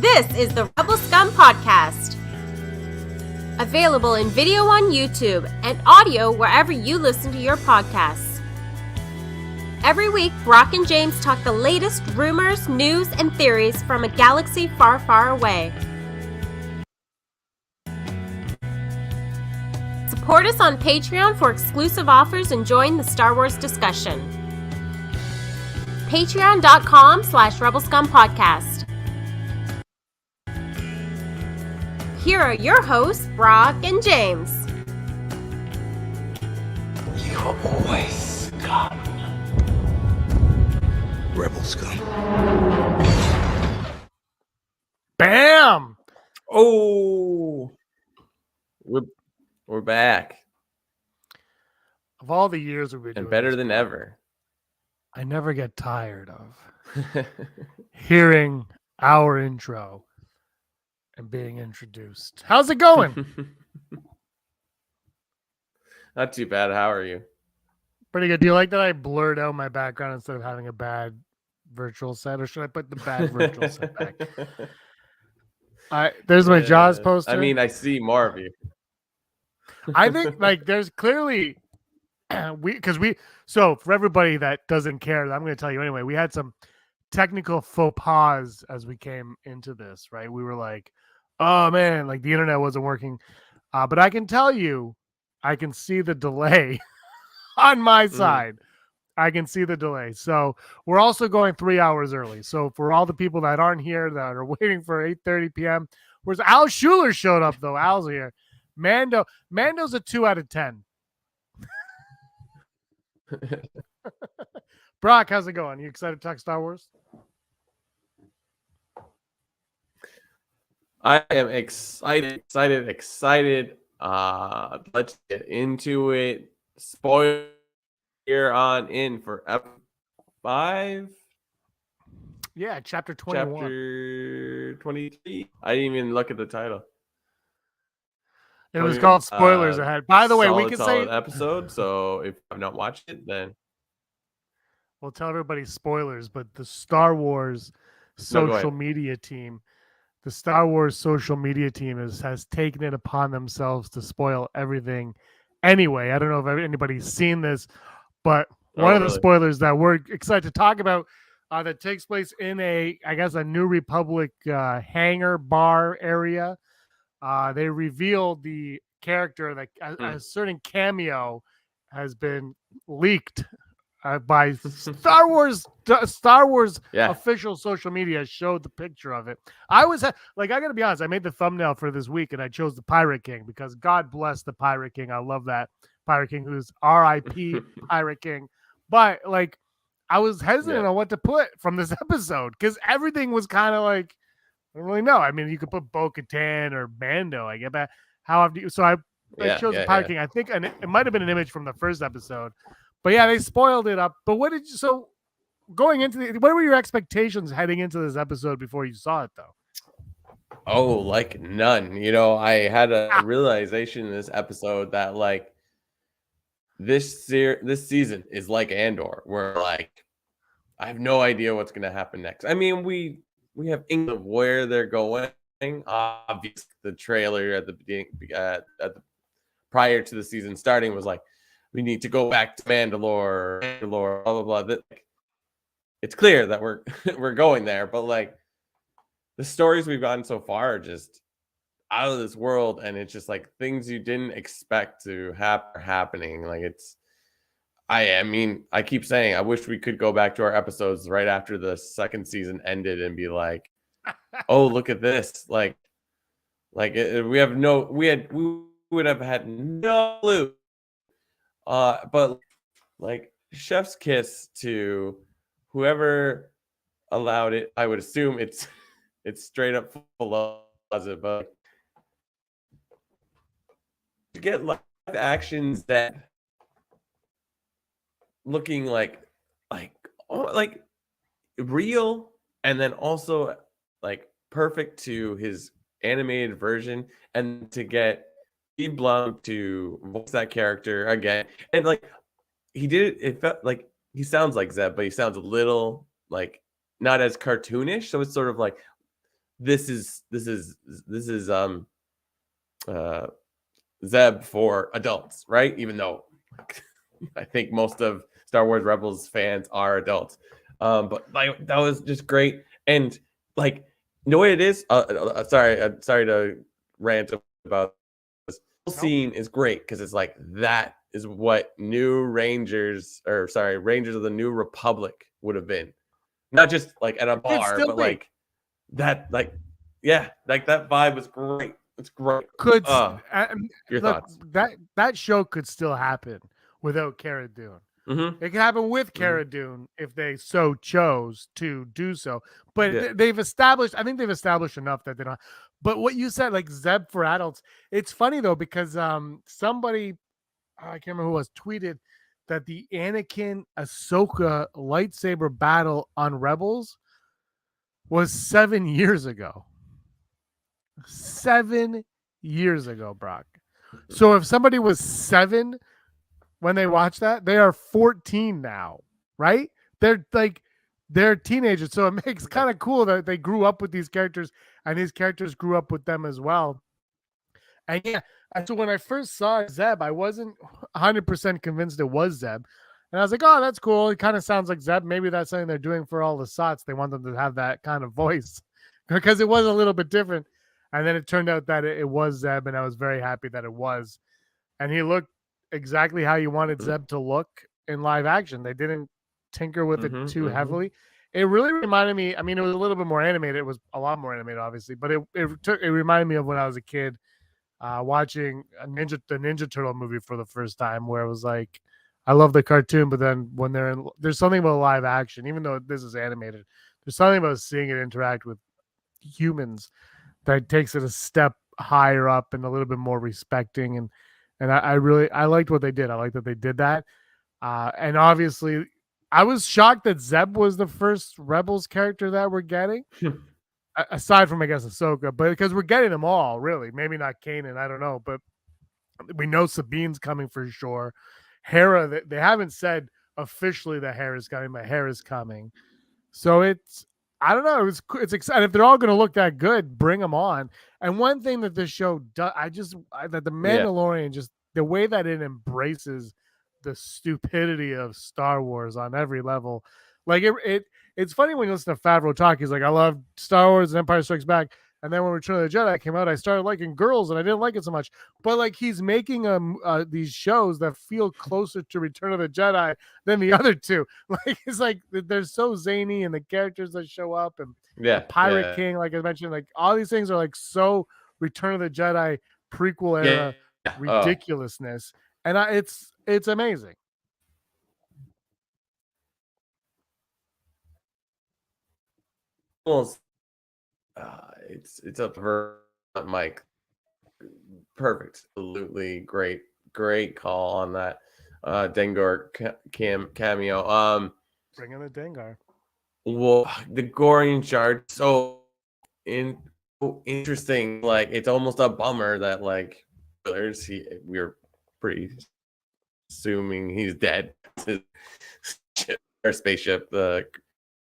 This is the Rebel Scum Podcast. Available in video on YouTube and audio wherever you listen to your podcasts. Every week, Brock and James talk the latest rumors, news, and theories from a galaxy far, far away. Support us on Patreon for exclusive offers and join the Star Wars discussion. Patreon.com/RebelScumPodcast. Here are your hosts, Brock and James. You always scum. Rebel scum. Bam! Oh, we're back Of all the years we've been and doing better this, than ever. I never get tired of hearing our intro and being introduced. How's it going? Not too bad. How are you? Pretty good. Do you like that I blurred out my background instead of having a bad virtual set, or should I put the bad virtual set back? There's my Jaws poster. I mean, I see more of you. I think like there's clearly so for everybody that doesn't care, I'm going to tell you anyway, we had some technical faux pas as we came into this, right? We were like, oh man, like the internet wasn't working. But I can tell you, I can see the delay on my side. I can see the delay. So we're also going 3 hours early. So for all the people that aren't here that are waiting for 8:30 p.m., where's Al Schuler showed up though? Al's here. Mando's a 2 out of 10. Brock, how's it going? You excited to talk Star Wars? I am excited. Let's get into it. Spoiler here on in for F5. Yeah, chapter 21. Chapter 23. I didn't even look at the title. It was called Spoilers Ahead. By the way, we can say episode. So if I've not watched it, then we'll tell everybody spoilers. But the Star Wars social media team, has taken it upon themselves to spoil everything. Anyway, I don't know if anybody's seen this, but one of the spoilers that we're excited to talk about that takes place in a New Republic hangar bar area. They revealed the character that a certain cameo has been leaked by Star Wars. Official social media showed the picture of it. I gotta be honest, I made the thumbnail for this week and I chose the Pirate King because God bless the Pirate King. I love that Pirate King, who's R.I.P. Pirate King. But like, I was hesitant on what to put from this episode because everything was kind of like, I don't really know. I mean, you could put Bo-Katan or Mando. I get that. I chose the Pirate King. I think it might have been an image from the first episode, but yeah, they spoiled it up. But going into what were your expectations heading into this episode before you saw it, though? Oh, like none. You know, I had a realization in this episode that like this season is like Andor, where like I have no idea what's going to happen next. I mean, we have inkling of where they're going. Obviously, the trailer at the beginning, prior to the season starting, was like, we need to go back to Mandalore, blah blah blah. It's clear that we're going there, but like the stories we've gotten so far are just out of this world, and it's just like things you didn't expect to happen are happening. Like I mean, I keep saying I wish we could go back to our episodes right after the second season ended and be like, "Oh, look at this!" We would have had no clue. But like chef's kiss to whoever allowed it. I would assume it's straight up full of it, but to get live actions that looking like real and then also like perfect to his animated version, and to get Steve Blum to voice that character again, and like he did it felt like he sounds like Zeb, but he sounds a little like not as cartoonish, so it's sort of like this is Zeb for adults, right? Even though I think most of Star Wars Rebels fans are adults. But like that was just great. And like the way it is, sorry to rant about this. The scene is great because it's like that is what Rangers of the New Republic would have been. Not just like at a bar, but like that, like like that vibe was great. It's great. Your thoughts? That show could still happen without Cara Dune. Mm-hmm. It can happen with Cara Dune if they so chose to do so. But they've established, I think they've established enough that they don't. But what you said, like Zeb for adults, it's funny though because somebody, I can't remember who was, tweeted that the Anakin Ahsoka lightsaber battle on Rebels was 7 years ago. 7 years ago, Brock. So if somebody was 7 when they watch that, they are 14 now, right? They're teenagers. So it makes kind of cool that they grew up with these characters and these characters grew up with them as well. And yeah, so when I first saw Zeb, I wasn't 100% convinced it was Zeb. And I was like, oh, that's cool. It kind of sounds like Zeb. Maybe that's something they're doing for all the Sots. They want them to have that kind of voice because it was a little bit different. And then it turned out that it was Zeb, and I was very happy that it was. And he looked exactly how you wanted Zeb to look in live action. They didn't tinker with it too heavily. It really reminded me, I mean, it was a little bit more animated. It was a lot more animated, obviously, but it reminded me of when I was a kid watching the Ninja Turtle movie for the first time, where it was like, I love the cartoon, but then when there's something about live action, even though this is animated, there's something about seeing it interact with humans that takes it a step higher up and a little bit more respecting. And I liked what they did. I liked that they did that. And obviously I was shocked that Zeb was the first Rebels character that we're getting. Aside from, I guess, Ahsoka, but because we're getting them all, really. Maybe not Kanan, I don't know, but we know Sabine's coming for sure. Hera, they haven't said officially that Hera's coming, but Hera's coming. So I don't know. It's exciting. If they're all going to look that good, bring them on. And one thing that this show does, that the Mandalorian, just the way that it embraces the stupidity of Star Wars on every level. Like it's funny when you listen to Favreau talk. He's like, I love Star Wars and Empire Strikes Back. And then when Return of the Jedi came out, I started liking girls and I didn't like it so much. But like he's making these shows that feel closer to Return of the Jedi than the other two. Like it's like they're so zany, and the characters that show up, and the Pirate King, like I mentioned, like all these things are like so Return of the Jedi prequel era ridiculousness. And it's amazing. Well, it's up for Mike. Perfect, absolutely great call on that Dengar cameo. Bring in the Dengar. Well, the Gorian shard, so interesting. Like it's almost a bummer that like we're pretty assuming he's dead. Our spaceship, the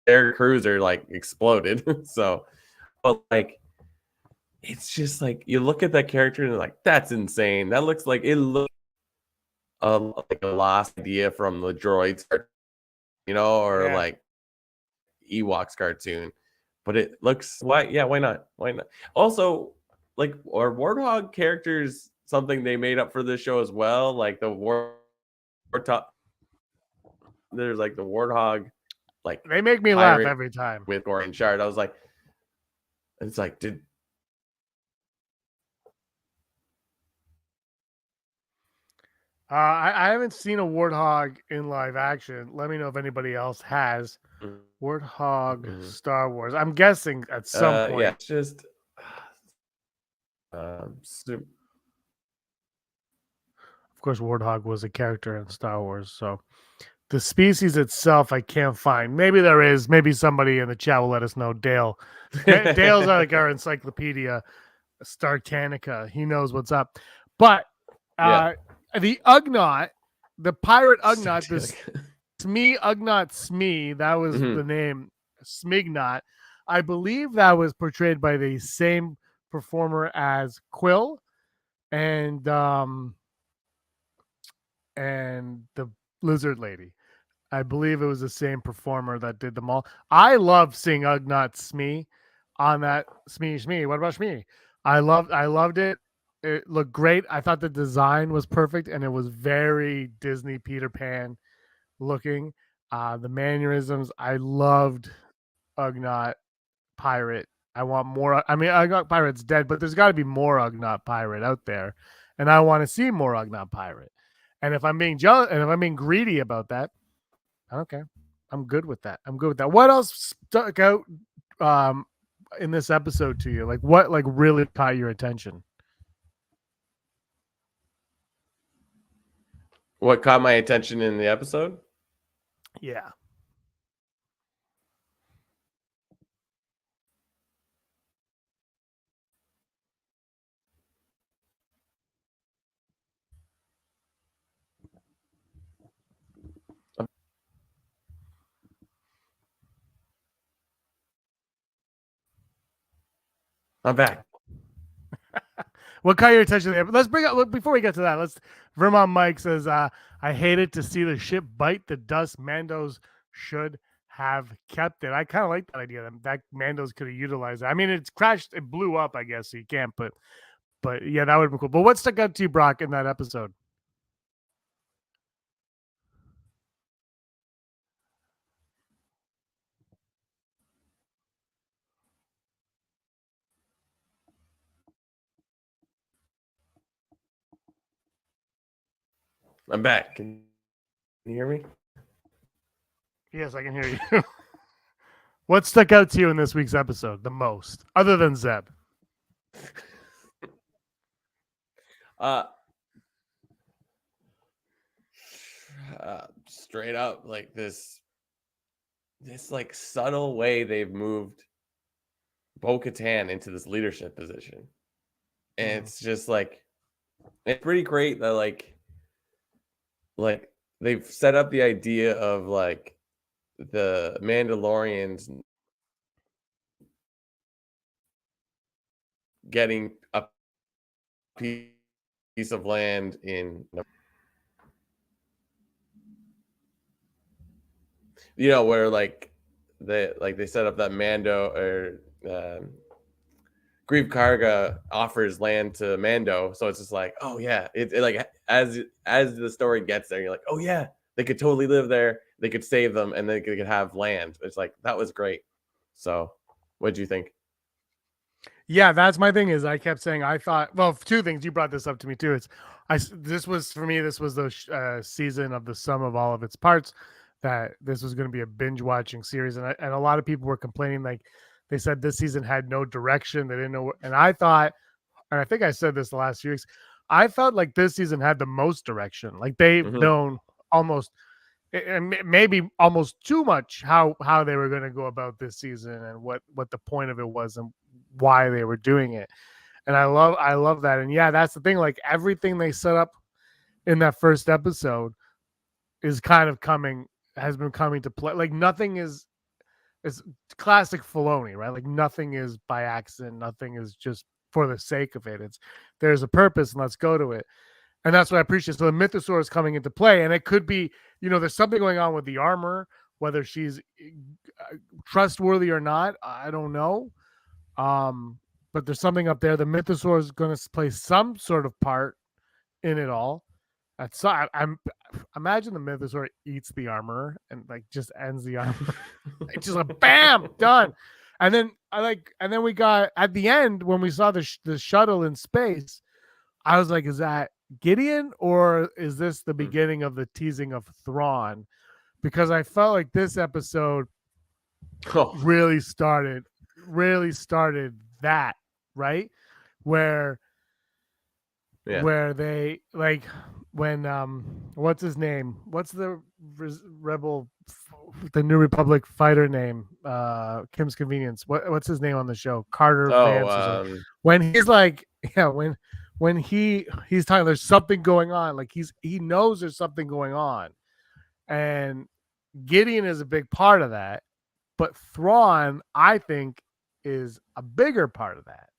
air cruiser, like exploded. So, but like, it's just like you look at that character and like that's insane. That looks like like a lost idea from the droids, or like Ewoks cartoon. But it looks why not? Also, like, are Warthog characters something they made up for this show as well? Like the Warthog, there's like the Warthog, like they make me laugh every time with Gorian Shard. I was like, it's like, I haven't seen a Warthog in live action. Let me know if anybody else has. Warthog Star Wars. I'm guessing at some point. Yeah, it's just Of course, Warthog was a character in Star Wars, so the species itself I can't find. Maybe there is. Maybe somebody in the chat will let us know. Dale's like our encyclopedia, Startanica. He knows what's up. But the Ugnaught, the pirate Ugnaught, this Smee Ugnaught Smee, that was the name, Smignaught. I believe that was portrayed by the same performer as Quill and the lizard lady. I believe it was the same performer that did them all. I love seeing Ugnaught Smee on that Smee. What about Smee? I loved it. It looked great. I thought the design was perfect and it was very Disney Peter Pan looking. The mannerisms, I loved Ugnaught Pirate. I want more. I mean, Ugnaught Pirate's dead, but there's got to be more Ugnaught Pirate out there, and I want to see more Ugnaught Pirate. And if I'm being jealous, and if I'm being greedy about that, okay, I'm good with that. What else stuck out in this episode to you? Like what like really caught your attention? What caught my attention in the episode? Yeah. I'm back. What caught your attention there? Let's bring up before we get to that. Vermont Mike says, I hated to see the ship bite the dust. Mandos should have kept it. I kind of like that idea that Mandos could have utilized it. I mean, it's crashed, it blew up, I guess, so you can't, but yeah, that would have been cool. But what stuck out to you, Brock, in that episode? I'm back. Can you hear me? Yes, I can hear you. What stuck out to you in this week's episode the most, other than Zeb? Straight up, like this like subtle way they've moved Bo-Katan into this leadership position, and it's just like it's pretty great that like they've set up the idea of like the Mandalorians getting a piece of land in, you know, where like they set up that Mando or Grieve Karga offers land to Mando, so it's just like, oh yeah, it like as the story gets there, you're like, oh yeah, they could totally live there, they could save them, and they could have land. It's like that was great. So, what do you think? Yeah, that's my thing. Is I kept saying I thought, well, two things. You brought this up to me too. This was for me. This was the season of the sum of all of its parts. That this was going to be a binge watching series, and a lot of people were complaining. Like they said, this season had no direction. They didn't know. And I thought, and I think I said this the last few weeks. I felt like this season had the most direction. Like they've known almost, and maybe almost too much how they were going to go about this season and what the point of it was and why they were doing it. And I love that. And yeah, that's the thing. Like everything they set up in that first episode is kind of has been coming to play. Like nothing is classic Filoni, right? Like nothing is by accident. Nothing is just for the sake of it. There's a purpose and let's go to it. And that's what I appreciate. So the Mythosaur is coming into play, and it could be, you know, there's something going on with the armor, whether she's trustworthy or not, I don't know. But there's something up there. The Mythosaur is going to play some sort of part in it all. I'm imagine the Mythosaur eats the armor and like just ends the armor. It's just like bam, done. And then we got at the end when we saw the shuttle in space. I was like, is that Gideon or is this the beginning of the teasing of Thrawn? Because I felt like this episode really started that, right? Where they like when what's his name? What's the rebel, the New Republic fighter name? Kim's Convenience. What's his name on the show? Carter Vance. When he's like, yeah, when he's talking, there's something going on. Like he knows there's something going on, and Gideon is a big part of that. But Thrawn, I think, is a bigger part of that.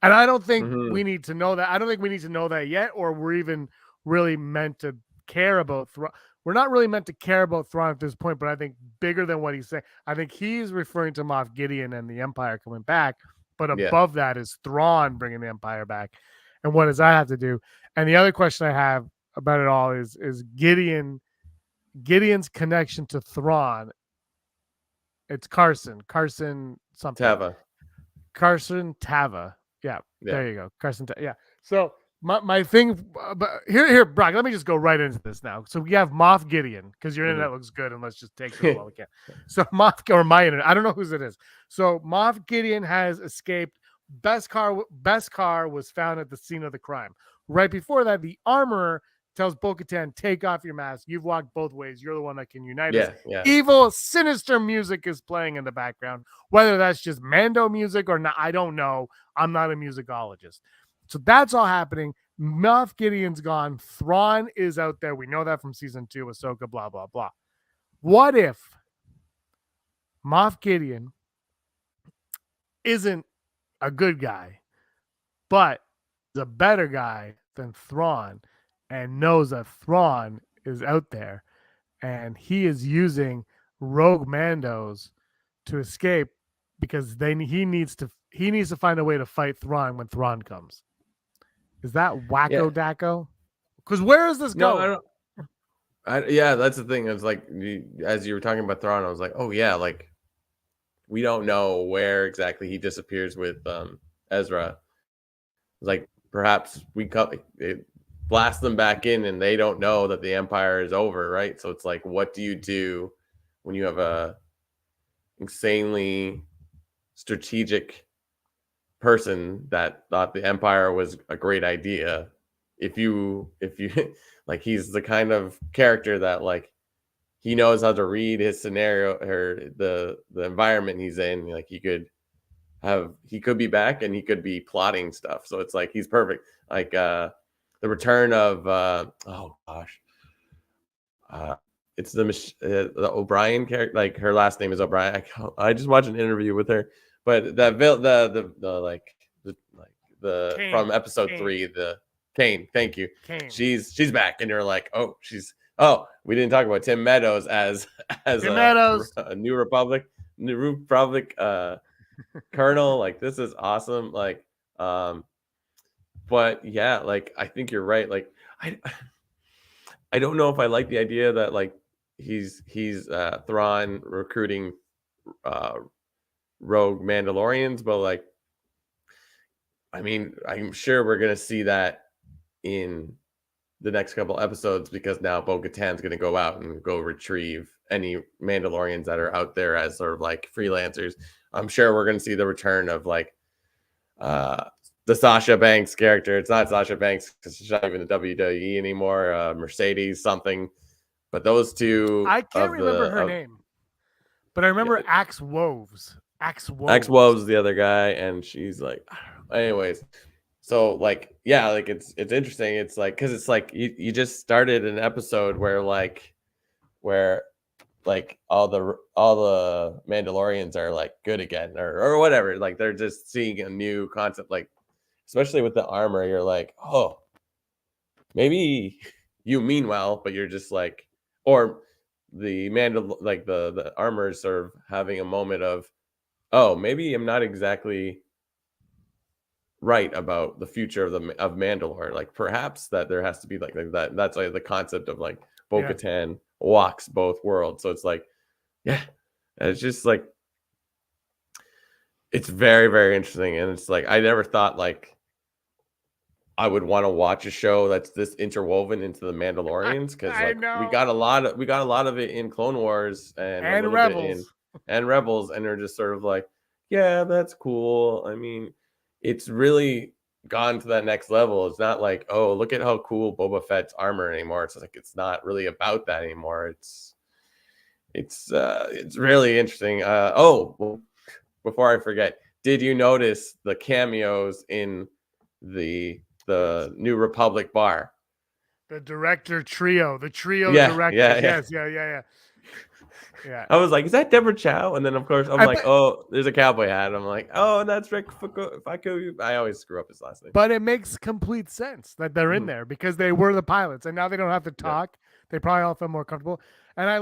And I don't think we need to know that. I don't think we need to know that yet, or we're even really meant to care about Thrawn. We're not really meant to care about Thrawn at this point, but I think bigger than what he's saying. I think he's referring to Moff Gideon and the Empire coming back, but above that is Thrawn bringing the Empire back. And what does that have to do? And the other question I have about it all is Gideon's connection to Thrawn. It's Carson something. Carson Tava. Yeah, there you go. Carson Tava. Yeah. So my thing, but here, Brock, let me just go right into this now. So we have Moff Gideon, because your internet looks good, and let's just take it while we can. So or my internet, I don't know whose it is. So Moff Gideon has escaped. Best car was found at the scene of the crime. Right before that, the armorer tells Bo-Katan, take off your mask. You've walked both ways. You're the one that can unite us. Evil, sinister music is playing in the background. Whether that's just Mando music or not, I don't know. I'm not a musicologist. So that's all happening. Moff Gideon's gone. Thrawn is out there. We know that from season 2, Ahsoka, blah, blah, blah. What if Moff Gideon isn't a good guy, but is a better guy than Thrawn, and knows that Thrawn is out there, and he is using rogue Mandos to escape because he needs to find a way to fight Thrawn when Thrawn comes. Is that wacko dacko? Because where is this going? That's the thing. It's like, as you were talking about Thrawn, I was like, oh yeah, like we don't know where exactly he disappears with Ezra. Like perhaps it blast them back in and they don't know that the Empire is over, right? So it's like, what do you do when you have a insanely strategic person that thought the Empire was a great idea? If you like, he's the kind of character that like he knows how to read his scenario or the environment he's in. Like he could be back and he could be plotting stuff. So it's like he's perfect. Like the return of it's the O'Brien character. Like her last name is O'Brien. I just watched an interview with her, but the Kane, from episode 3, the Kane. Thank you. Kane. She's back, and you're like, we didn't talk about Tim Meadows as a New Republic Colonel. Like this is awesome. Like but yeah, like I think you're right. Like I don't know if I like the idea that like he's Thrawn recruiting rogue Mandalorians, but like I mean, I'm sure we're gonna see that in the next couple episodes, because now Bo-Katan's gonna go out and go retrieve any Mandalorians that are out there as sort of like freelancers. I'm sure we're gonna see the return of like the Sasha Banks character. It's not Sasha Banks because she's not even in WWE anymore. Mercedes something, but those two. I can't remember her name, but I remember Axe Woves. Axe Woves, the other guy, and she's like, anyways. So like, yeah, like it's interesting. It's like, because it's like you just started an episode where all the Mandalorians are like good again or whatever. Like they're just seeing a new concept. Like especially with the armor, you're like, oh, maybe you mean well, but you're just like, or the the armor is sort of having a moment of, oh, maybe I'm not exactly right about the future of Mandalore. Like perhaps that there has to be like that. That's like the concept of like Bo-Katan walks both worlds. So it's like, yeah, it's just like, it's very, very interesting. And it's like, I never thought like I would want to watch a show that's this interwoven into the Mandalorians, because like we got a lot of it in Clone Wars and Rebels and they're just sort of like, yeah, that's cool. I mean, it's really gone to that next level. It's not like, oh, look at how cool Boba Fett's armor anymore. It's like, it's not really about that anymore. It's really interesting. Before I forget, did you notice the cameos in the New Republic bar? The director trio, director. Yeah. Yeah. Yeah. I was like, is that Deborah Chow? And then of course I'm I like, bet- oh, there's a cowboy hat. I'm like, oh, that's Rick Faku. I always screw up his last name. But it makes complete sense that they're in there because they were the pilots, and now they don't have to talk. They probably all feel more comfortable. And I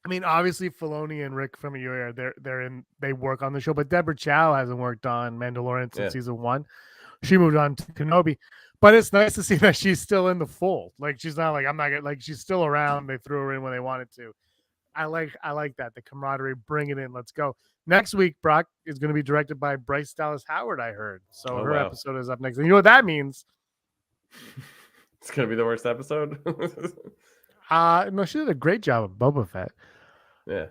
mean, obviously Filoni and Rick Famuyiwa, they work on the show, but Deborah Chow hasn't worked on Mandalorian since season 1. She moved on to Kenobi. But it's nice to see that she's still in the fold. Like she's not like I'm not gonna, like she's still around. They threw her in when they wanted to. I like that, the camaraderie. Bring it in. Let's go. Next week, Brock is going to be directed by Bryce Dallas Howard. I heard so. Her episode is up next. And you know what that means? It's gonna be the worst episode. No, she did a great job of Boba Fett. Yeah.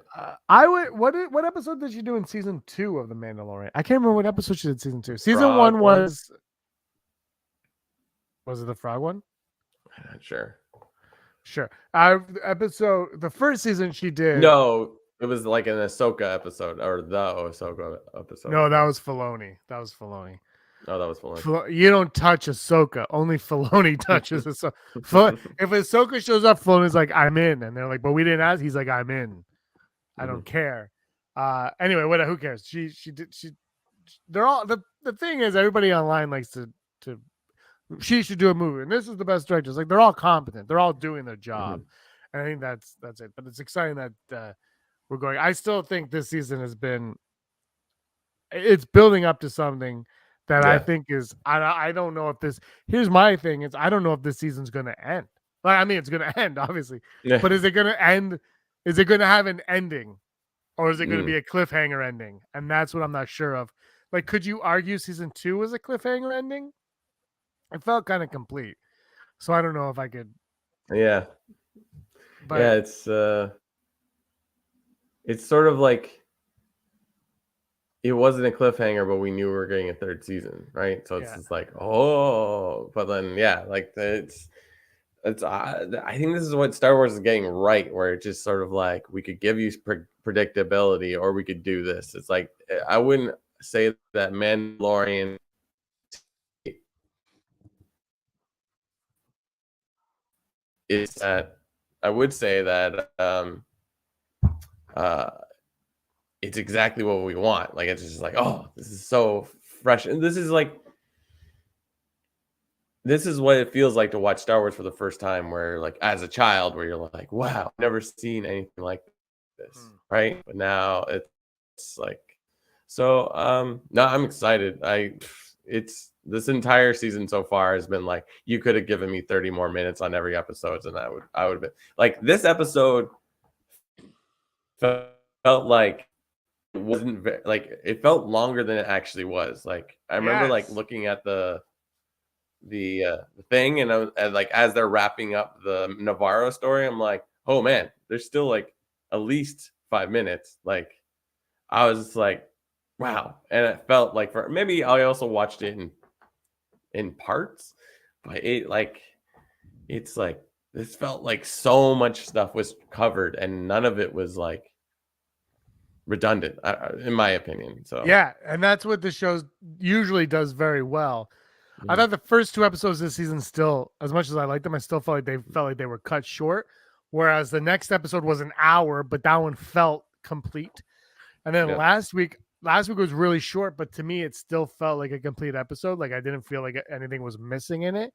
I would. What episode did she do in season 2 of The Mandalorian? I can't remember what episode she did season 2. Season 1 was. Was it the frog one? I'm not sure. Sure. The first season she did. No, it was like an Ahsoka episode or the Ahsoka episode. No, that was Filoni. Oh, that was Filoni. You don't touch Ahsoka. Only Filoni touches Ahsoka. If Ahsoka shows up, Filoni's like, I'm in. And they're like, but we didn't ask. He's like, I'm in. I don't care. Anyway, who cares? They're all, the thing is, everybody online likes to she should do a movie, and this is the best directors. Like they're all competent, they're all doing their job, and I think that's it. But it's exciting that we're going. I still think this season it's building up to something that I think is. I don't know if this. Here's my thing: is I don't know if this season's going to end. Like I mean, it's going to end, obviously, but is it going to end? Is it going to have an ending, or is it going to be a cliffhanger ending? And that's what I'm not sure of. Like, could you argue season 2 was a cliffhanger ending? It felt kind of complete, so I don't know if I could. Yeah, but yeah, it's sort of like it wasn't a cliffhanger, but we knew we were getting a 3rd season, right? So it's just like, oh, but then like it's. I think this is what Star Wars is getting right, where it's just sort of like we could give you predictability, or we could do this. It's like I wouldn't say that Mandalorian. Is that I would say that it's exactly what we want. Like it's just like, oh, this is so fresh, and this is what it feels like to watch Star Wars for the first time. Where like as a child, where you're like, wow, I've never seen anything like this, right? But now it's like, so no, I'm excited. This entire season so far has been like, you could have given me 30 more minutes on every episode, and I would have been like, this episode felt like it wasn't like it felt longer than it actually was. Like I remember like looking at the thing, and like as they're wrapping up the Navarro story, I'm like, oh man, there's still like at least 5 minutes. Like I was just like, wow. And it felt like maybe I also watched it in parts, but it's like this felt like so much stuff was covered and none of it was like redundant, in my opinion. So yeah, and that's what the show usually does very well. I thought the first 2 episodes this season, still, as much as I liked them, I still felt like they were cut short, whereas the next episode was an hour, but that one felt complete. And then last week was really short, but to me, it still felt like a complete episode. Like I didn't feel like anything was missing in it.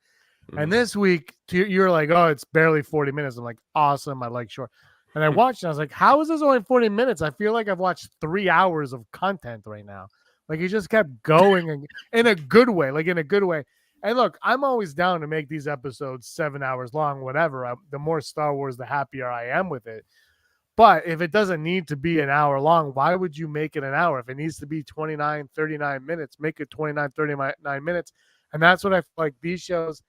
And this week, you're like, oh, it's barely 40 minutes. I'm like, awesome. I like short. And I watched and I was like, how is this only 40 minutes? I feel like I've watched 3 hours of content right now. Like he just kept going in a good way, And look, I'm always down to make these episodes 7 hours long, whatever. The more Star Wars, the happier I am with it. But if it doesn't need to be an hour long, why would you make it an hour? If it needs to be 29, 39 minutes, make it 29, 39 minutes. And that's what I feel like these shows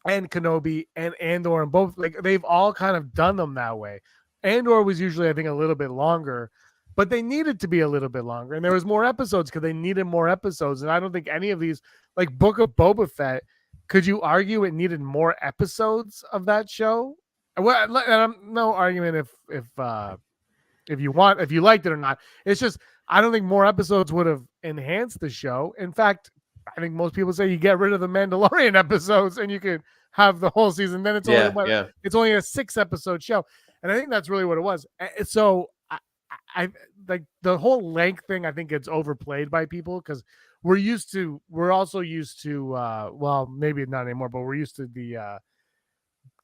and Kenobi and Andor and both, like they've all kind of done them that way. Andor was usually, I think, a little bit longer, but they needed to be a little bit longer. And there was more episodes because they needed more episodes. And I don't think any of these, like Book of Boba Fett, could you argue it needed more episodes of that show? Well, and no argument if you liked it or not. It's just I don't think more episodes would have enhanced the show. In fact, I think most people say you get rid of the Mandalorian episodes and you could have the whole season. Then it's it's only a 6-episode show. And I think that's really what it was. So I like the whole length thing. I think it's overplayed by people because we're also used to, well, maybe not anymore, but we're used to the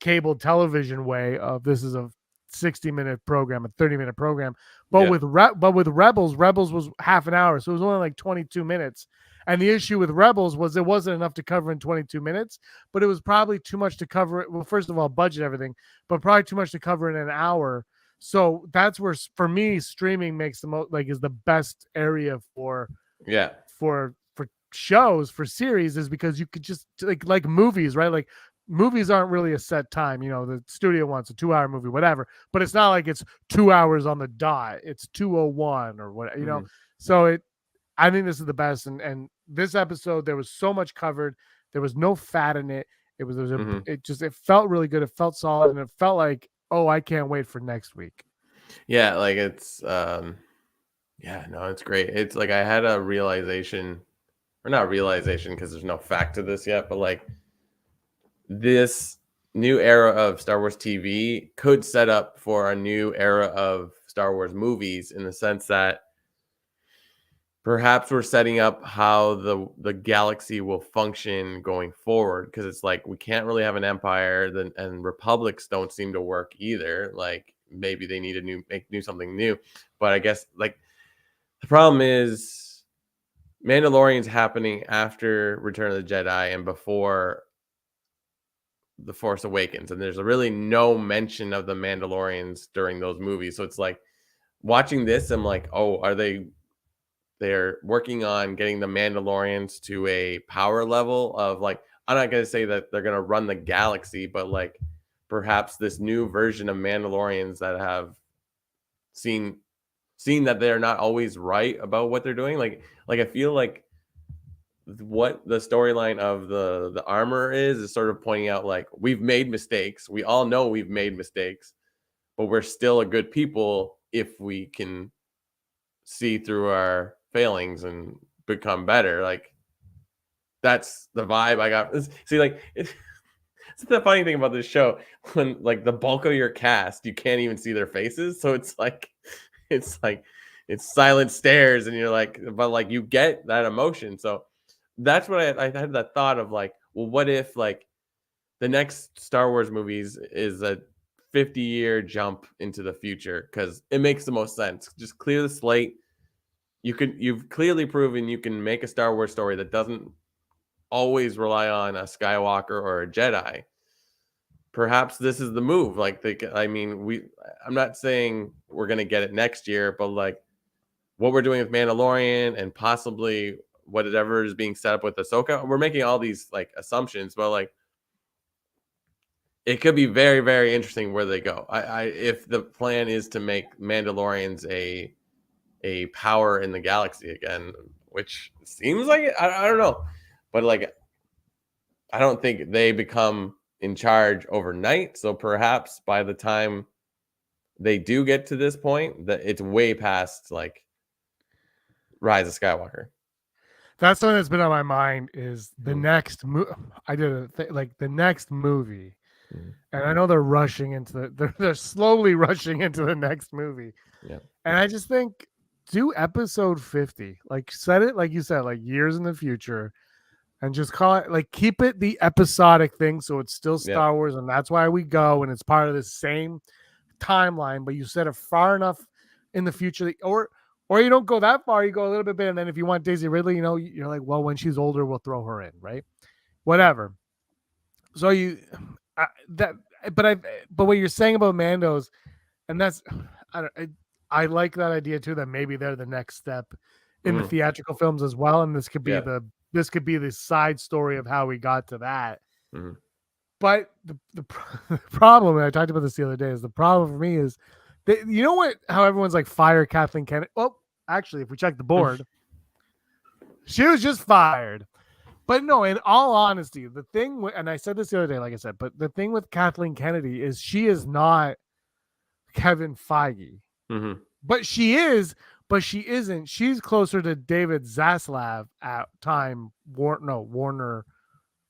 cable television way of this is a 60-minute program, a 30-minute program. But with Rebels was half an hour, so it was only like 22 minutes. And the issue with Rebels was it wasn't enough to cover in 22 minutes, but it was probably too much to cover it. Well, first of all, budget everything, but probably too much to cover in an hour. So that's where, for me, streaming makes the most, like, is the best area for shows, for series, is because you could just like movies, right? Like movies aren't really a set time. The studio wants a 2-hour movie, whatever, but it's not like it's 2 hours on the dot. It's 2:01 or what, So I think this is the best. And this episode, there was so much covered. There was no fat in it. It felt really good. It felt solid, and it felt like, oh, I can't wait for next week. Yeah, like it's it's great. It's like I had a realization, or not realization because there's no fact to this yet, but like this new era of Star Wars TV could set up for a new era of Star Wars movies, in the sense that perhaps we're setting up how the galaxy will function going forward, because it's like we can't really have an empire, and republics don't seem to work either. Like maybe they need to something new. But I guess like the problem is Mandalorian's happening after Return of the Jedi and before The Force Awakens, and there's really no mention of the Mandalorians during those movies. So it's like watching this, I'm like, oh, they're working on getting the Mandalorians to a power level of, like, I'm not going to say that they're going to run the galaxy, but like perhaps this new version of Mandalorians that have seen that they're not always right about what they're doing. Like I feel like what the storyline of the armor is sort of pointing out, like, we've made mistakes. We all know we've made mistakes, but we're still a good people if we can see through our failings and become better. Like that's the vibe I got. See, like it's the funny thing about this show, when like the bulk of your cast, you can't even see their faces, so it's silent stares, and you're like, but like you get that emotion. So that's what I had that thought of, like, well, what if like the next Star Wars movies is a 50-year jump into the future, because it makes the most sense. Just clear the slate. You've clearly proven you can make a Star Wars story that doesn't always rely on a Skywalker or a Jedi. Perhaps this is the move. Like, I'm not saying we're going to get it next year, but like what we're doing with Mandalorian and possibly whatever is being set up with Ahsoka, we're making all these like assumptions, but like it could be very, very interesting where they go. If the plan is to make Mandalorians a power in the galaxy again, which seems like it. I don't know, but like I don't think they become in charge overnight. So perhaps by the time they do get to this point, that it's way past like Rise of Skywalker. That's something that's been on my mind, is the next I did the next movie, and I know they're rushing into they're slowly rushing into the next movie. Yeah, and I just think, do episode 50, like set it, like you said, like years in the future, and just call it, like, keep it the episodic thing, so it's still Star Wars, and that's why we go, and it's part of the same timeline, but you set it far enough in the future, or you don't go that far, you go a little bit, and then if you want Daisy Ridley, you're like, well, when she's older, we'll throw her in, right? Whatever. So but what you're saying about Mandos, and that's, I like that idea too, that maybe they're the next step in the theatrical films as well, and this could be the side story of how we got to that. But the problem, and I talked about this the other day, is the problem for me is that, you know what, how everyone's like, fire Kathleen Kennedy. Well, actually, if we check the board, she was just fired. But no, in all honesty, the thing, and I said this the other day, like I said, but the thing with Kathleen Kennedy is she is not Kevin Feige. But she is, but she isn't. She's closer to David Zaslav at Warner.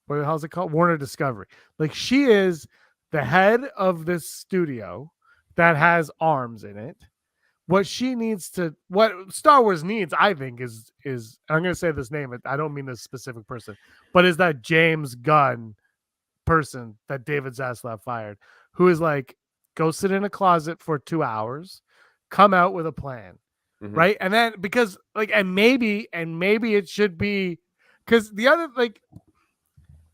What the hell is it called? Warner Discovery. Like, she is the head of this studio that has arms in it. What Star Wars needs, I think, is I'm going to say this name. I don't mean this specific person, but is that James Gunn person that David Zaslav fired, who is like, go sit in a closet for 2 hours, come out with a plan, right? And then because like, and maybe it should be, because the other like,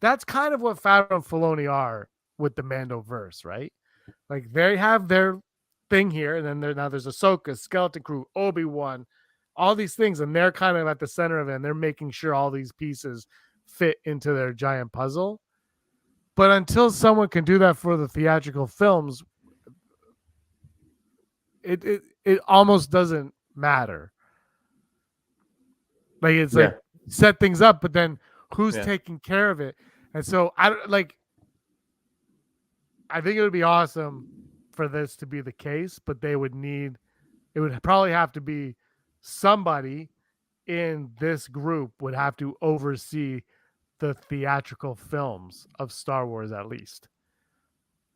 that's kind of what Favreau and Filoni are with the Mandoverse, right? Like they have their thing here, and then now there's Ahsoka, Skeleton Crew, Obi-Wan, all these things, and they're kind of at the center of it, and they're making sure all these pieces fit into their giant puzzle. But until someone can do that for the theatrical films, it almost doesn't matter. Like it's like set things up, but then who's taking care of it? And so I think it would be awesome for this to be the case, but it would probably have to be somebody in this group would have to oversee the theatrical films of Star Wars at least.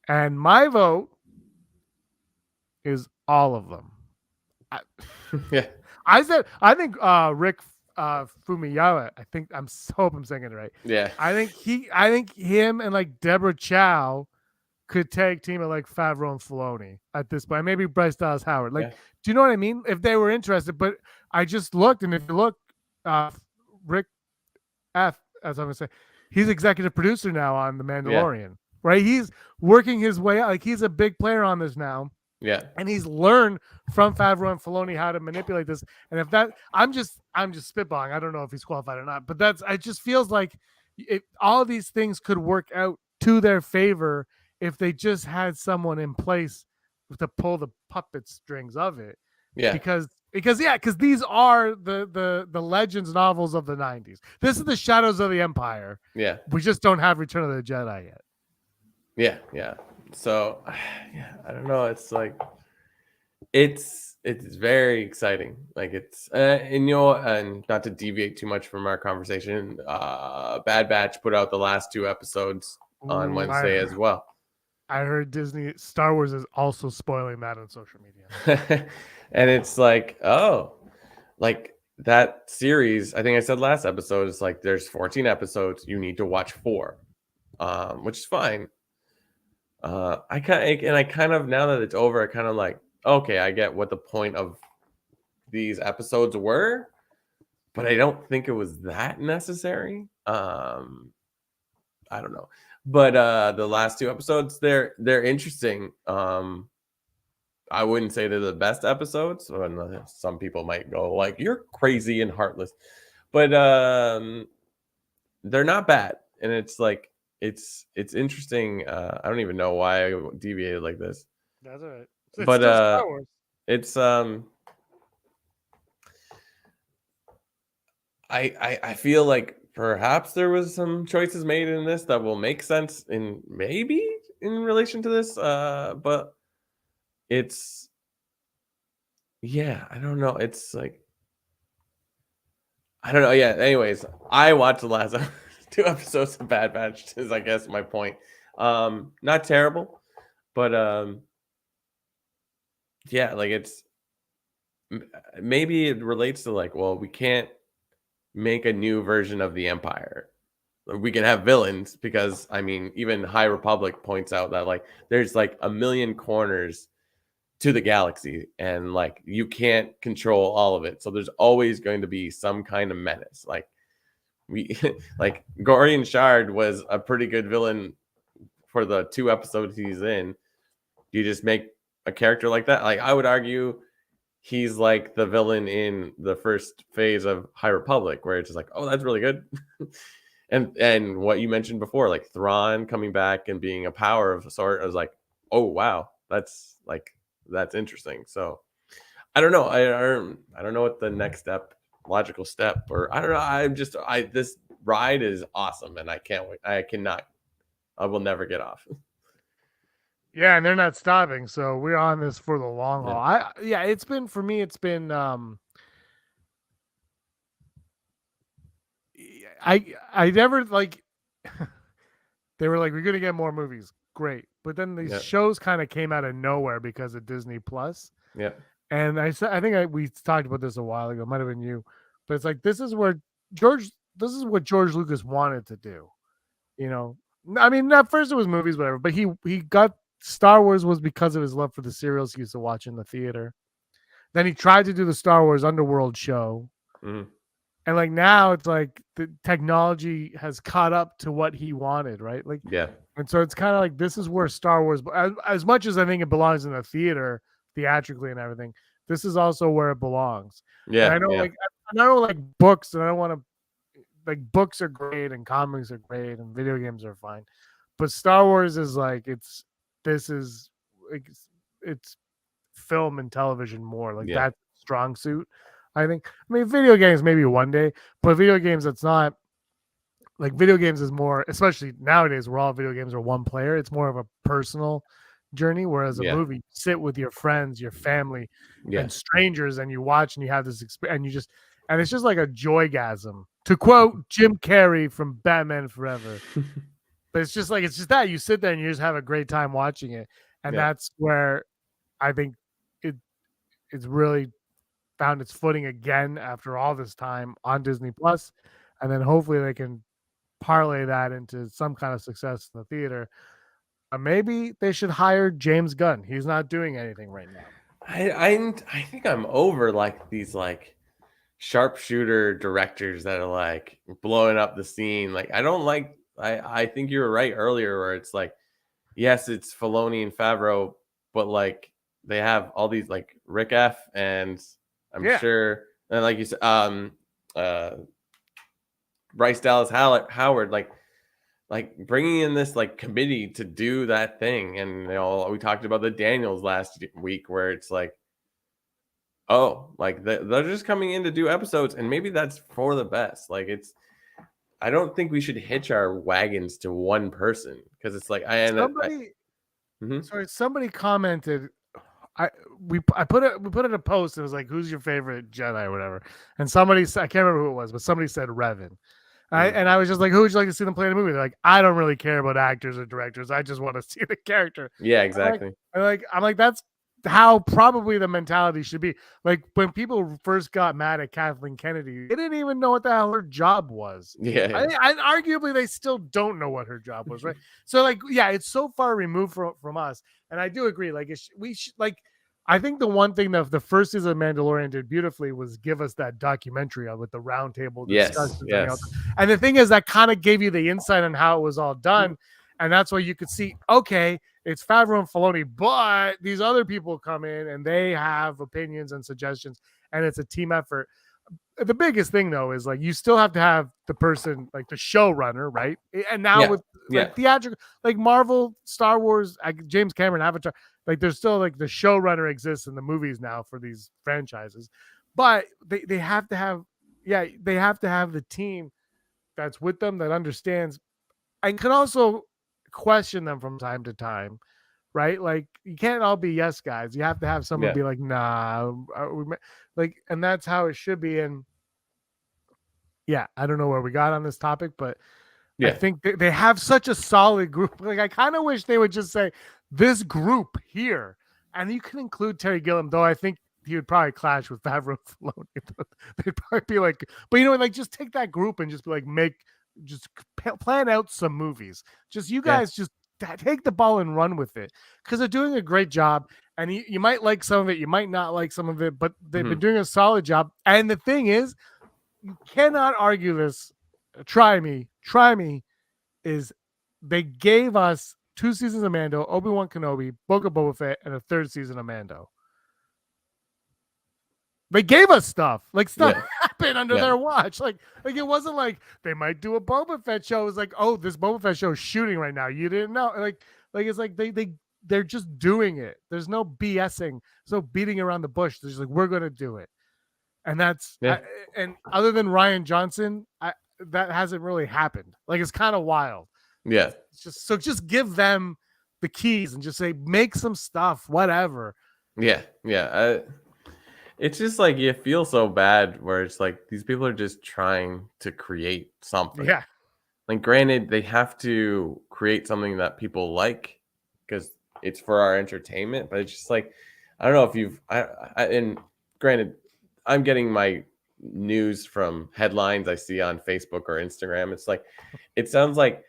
And my vote is all of them. I think Rick Fumiyawa, I hope I'm saying it right. Yeah. I think him and like Deborah Chow could tag team it like Favreau and Filoni at this point. Maybe Bryce Dallas Howard. Like, do you know what I mean? If they were interested, but I just looked, and if you look, Rick F, as I'm gonna say, he's executive producer now on The Mandalorian, right? He's working his way out. Like he's a big player on this now. Yeah. And he's learned from Favreau and Filoni how to manipulate this. And if that, I'm just spitballing. I don't know if he's qualified or not, but it just feels like all these things could work out to their favor if they just had someone in place to pull the puppet strings of it. Yeah. Because these are the Legends novels of the 90s. This is the Shadows of the Empire. Yeah. We just don't have Return of the Jedi yet. Yeah. Yeah. So, I don't know. It's like, it's very exciting. Like it's, and not to deviate too much from our conversation, Bad Batch put out the last 2 episodes on Wednesday as well. I heard Star Wars is also spoiling that on social media. And it's like, oh, like that series, I think I said last episode, it's like there's 14 episodes. You need to watch 4, which is fine. I kind of, now that it's over, I kind of like, okay, I get what the point of these episodes were, but I don't think it was that necessary. I don't know. But the last 2 episodes, they're interesting. I wouldn't say they're the best episodes. Some people might go like, "You're crazy and heartless," but they're not bad. And it's like it's interesting. I don't even know why I deviated like this. That's all right. But Star Wars. It's I feel like perhaps there was some choices made in this that will make sense in relation to this, but it's, I don't know. It's like, I don't know. Yeah. Anyways, I watched the last 2 episodes of Bad Batch, is I guess my point. Not terrible, but like it's, maybe it relates to like, well, we can't make a new version of the Empire. We can have villains because, I mean, even High Republic points out that like there's like a million corners to the galaxy, and like you can't control all of it. So there's always going to be some kind of menace. Like like Gorian Shard was a pretty good villain for the 2 episodes he's in. You just make a character like that. Like I would argue he's like the villain in the first phase of High Republic, where it's just like, oh, that's really good. and what you mentioned before, like Thrawn coming back and being a power of a sort, I was like, oh wow, that's interesting. So I don't know. I don't know what the next logical step, or I don't know. This ride is awesome, and I can't wait. I will never get off. Yeah, and they're not stopping, so we're on this for the long haul. It's been, for me, it's been I never like they were like, we're gonna get more movies. Great. but then these Yep. shows kind of came out of nowhere because of Disney Plus. Yep. And I think we talked about this a while ago. It might have been you, but it's like this is what George Lucas wanted to do. You know, I mean, at first it was movies, whatever, but he got Star Wars was because of his love for the serials he used to watch in the theater. Then he tried to do the Star Wars Underworld show. Mm. And like now it's like the technology has caught up to what he wanted, right? Like, Yeah. and so it's kind of like this is where Star Wars, as much as I think it belongs in the theater, theatrically and everything, this is also where it belongs. Yeah. And I know, like, I know, like books, and I don't want to, like, books are great and comics are great and video games are fine, but Star Wars is like it's film and television more like that strong suit. I think. I mean, video games maybe one day, but video games it's not. Like video games is more, especially nowadays where all video games are one player. It's more of a personal journey, whereas a movie, you sit with your friends, your family, and strangers, and you watch and you have this experience, and it's just like a joygasm. To quote Jim Carrey from Batman Forever, but it's just that you sit there and you just have a great time watching it, and that's where I think it's really found its footing again after all this time on Disney Plus, and then hopefully they can parlay that into some kind of success in the theater. Maybe they should hire James Gunn. He's not doing anything right now. I think I'm over like these like sharpshooter directors that are like blowing up the scene. Like I think you were right earlier where it's like, yes, it's Filoni and Favreau, but like they have all these like Rick F and I'm sure, and like you said, Bryce Dallas Howard, like bringing in this like committee to do that thing. And we talked about the Daniels last week where it's like, oh, like they're just coming in to do episodes, and maybe that's for the best. Like I don't think we should hitch our wagons to one person because it's like somebody commented. We put in a post. It was like, who's your favorite Jedi or whatever, and somebody I can't remember who it was, but somebody said Revan. And I was just like, who would you like to see them play in a movie? They're like, I don't really care about actors or directors. I just want to see the character. Yeah, exactly. I'm like, that's how probably the mentality should be. Like when people first got mad at Kathleen Kennedy, they didn't even know what the hell her job was. Yeah. I arguably they still don't know what her job was, right? So like, yeah, it's so far removed from us. And I do agree. Like we should like. I think the one thing that the first season of Mandalorian did beautifully was give us that documentary with the roundtable discussions. Yes. And the thing is that kind of gave you the insight on how it was all done. And that's why you could see, okay, it's Favreau and Filoni, but these other people come in and they have opinions and suggestions, and it's a team effort. The biggest thing, though, is like you still have to have the person, like the showrunner, right? And now with like theatrical, like Marvel, Star Wars, James Cameron, Avatar, like there's still like the showrunner exists in the movies now for these franchises, but they have to have, they have to have the team that's with them that understands and can also question them from time to time, right? Like you can't all be yes guys. You have to have someone be like, nah, like, and that's how it should be. And I don't know where we got on this topic, but I think they have such a solid group. Like I kind of wish they would just say this group here, and you can include Terry Gilliam, though I think he would probably clash with Favreau and Filoni. They'd probably be like, but like just take that group and just be like, just plan out some movies. Just you guys just take the ball and run with it because they're doing a great job. And you might like some of it, you might not like some of it, but they've been doing a solid job. And the thing is, you cannot argue this. Try me. Is they gave us 2 seasons of Mando, Obi-Wan Kenobi, Book of Boba Fett, and a 3rd season of Mando. They gave us stuff. Like stuff happened under their watch. Like it wasn't like they might do a Boba Fett show. It was like, oh, this Boba Fett show is shooting right now. You didn't know. Like it's like they're just doing it. There's no BSing. There's no beating around the bush. They're just like, we're gonna do it. And that's and other than Rian Johnson, that hasn't really happened. Like it's kind of wild. Yeah. It's just give them the keys and just say make some stuff, whatever. Yeah. It's just like you feel so bad where it's like these people are just trying to create something. Yeah. Like granted, they have to create something that people like because it's for our entertainment. But it's just like, I don't know if you've and granted, I'm getting my news from headlines I see on Facebook or Instagram. It's like, it sounds like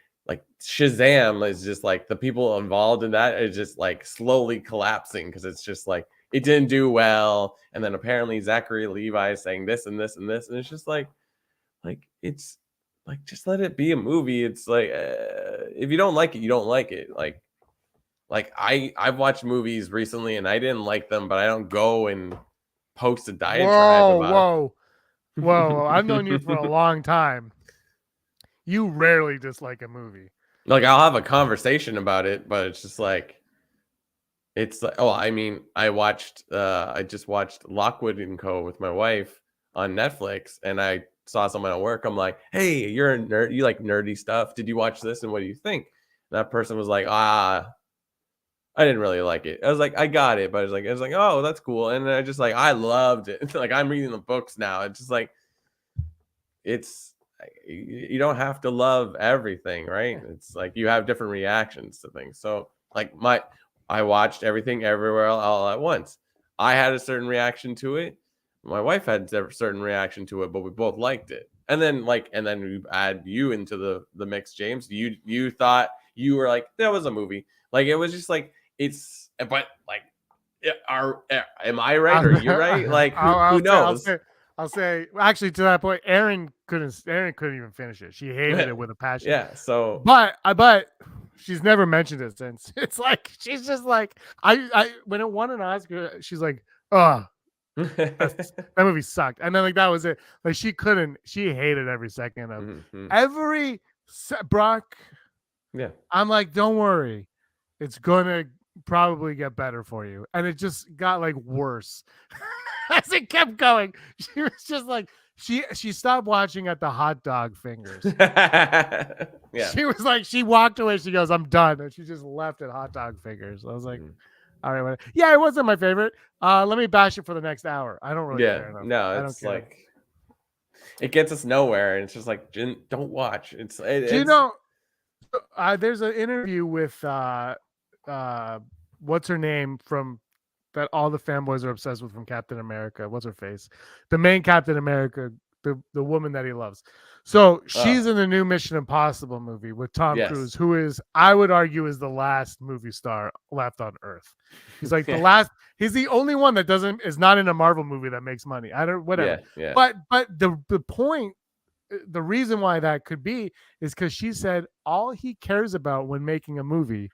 Shazam is just like the people involved in that is just like slowly collapsing because it's just like it didn't do well, and then apparently Zachary Levi is saying this and this and this, and it's just like it's like, just let it be a movie. It's like, if you don't like it, you don't like it. Like I've watched movies recently and I didn't like them, but I don't go and post a diatribe about Whoa! I've known you for a long time. You rarely dislike a movie. Like, I'll have a conversation about it, but it's just like, it's like, oh, I mean, I just watched Lockwood and Co. with my wife on Netflix, and I saw someone at work. I'm like, hey, you're a nerd. You like nerdy stuff. Did you watch this? And what do you think? And that person was like, I didn't really like it. I was like, I got it. But I was like, oh, that's cool. And then I just like, I loved it. Like, I'm reading the books now. It's just like, you don't have to love everything, right? It's like you have different reactions to things. So like I watched Everything Everywhere All at Once. I had a certain reaction to it. My wife had a certain reaction to it, but we both liked it. And then we add you into the mix, James. You thought, you were like, that was a movie. Like, it was just like, but like, am I right or you're right? Like, who knows? I'll say actually, to that point, Erin couldn't even finish it. She hated it with a passion. Yeah. So, but she's never mentioned it since. It's like, she's just like, I when it won an Oscar, she's like, oh, that movie sucked. And then like, that was it. Like, she hated every second of Brock. Yeah. I'm like, don't worry. It's going to probably get better for you. And it just got like worse. As it kept going, she was just like, she stopped watching at the hot dog fingers. Yeah. She was like, she walked away. She goes, I'm done. And she just left at hot dog fingers. I was like, all right. Yeah, it wasn't my favorite. Let me bash it for the next hour. I don't really care enough. No, it's like, it gets us nowhere. And it's just like, don't watch. Do you know, there's an interview with, what's her name from that all the fanboys are obsessed with from Captain America. What's her face? The main Captain America, the woman that he loves. So she's in the new Mission Impossible movie with Tom Cruise, who is, I would argue, is the last movie star left on Earth. He's like the last. He's the only one that is not in a Marvel movie that makes money. Whatever. Yeah. But the point, the reason why that could be is because she said all he cares about when making a movie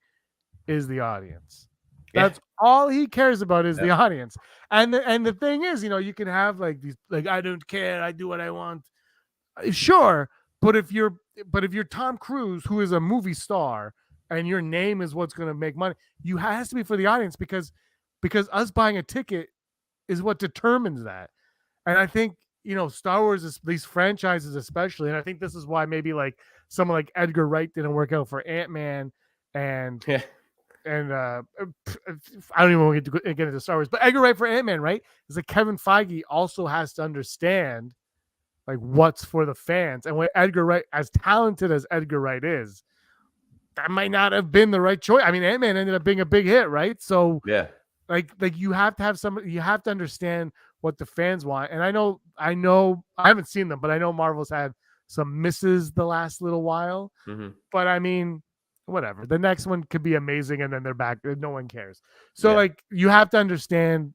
is the audience. That's all he cares about is the audience. And the thing is, you can have like these, like, I don't care, I do what I want. Sure, but if you're Tom Cruise, who is a movie star, and your name is what's going to make money, you has to be for the audience because us buying a ticket is what determines that. And I think, Star Wars, these franchises especially, and I think this is why maybe like someone like Edgar Wright didn't work out for Ant-Man and I don't even want to get into Star Wars, but Edgar Wright for Ant-Man, right? Is that Kevin Feige also has to understand like what's for the fans. And when Edgar Wright, as talented as Edgar Wright is, that might not have been the right choice. I mean, Ant-Man ended up being a big hit, right? So like you have to have you have to understand what the fans want. And I know I haven't seen them, but I know Marvel's had some misses the last little while. But I mean, whatever. The next one could be amazing, and then they're back. No one cares. So like, you have to understand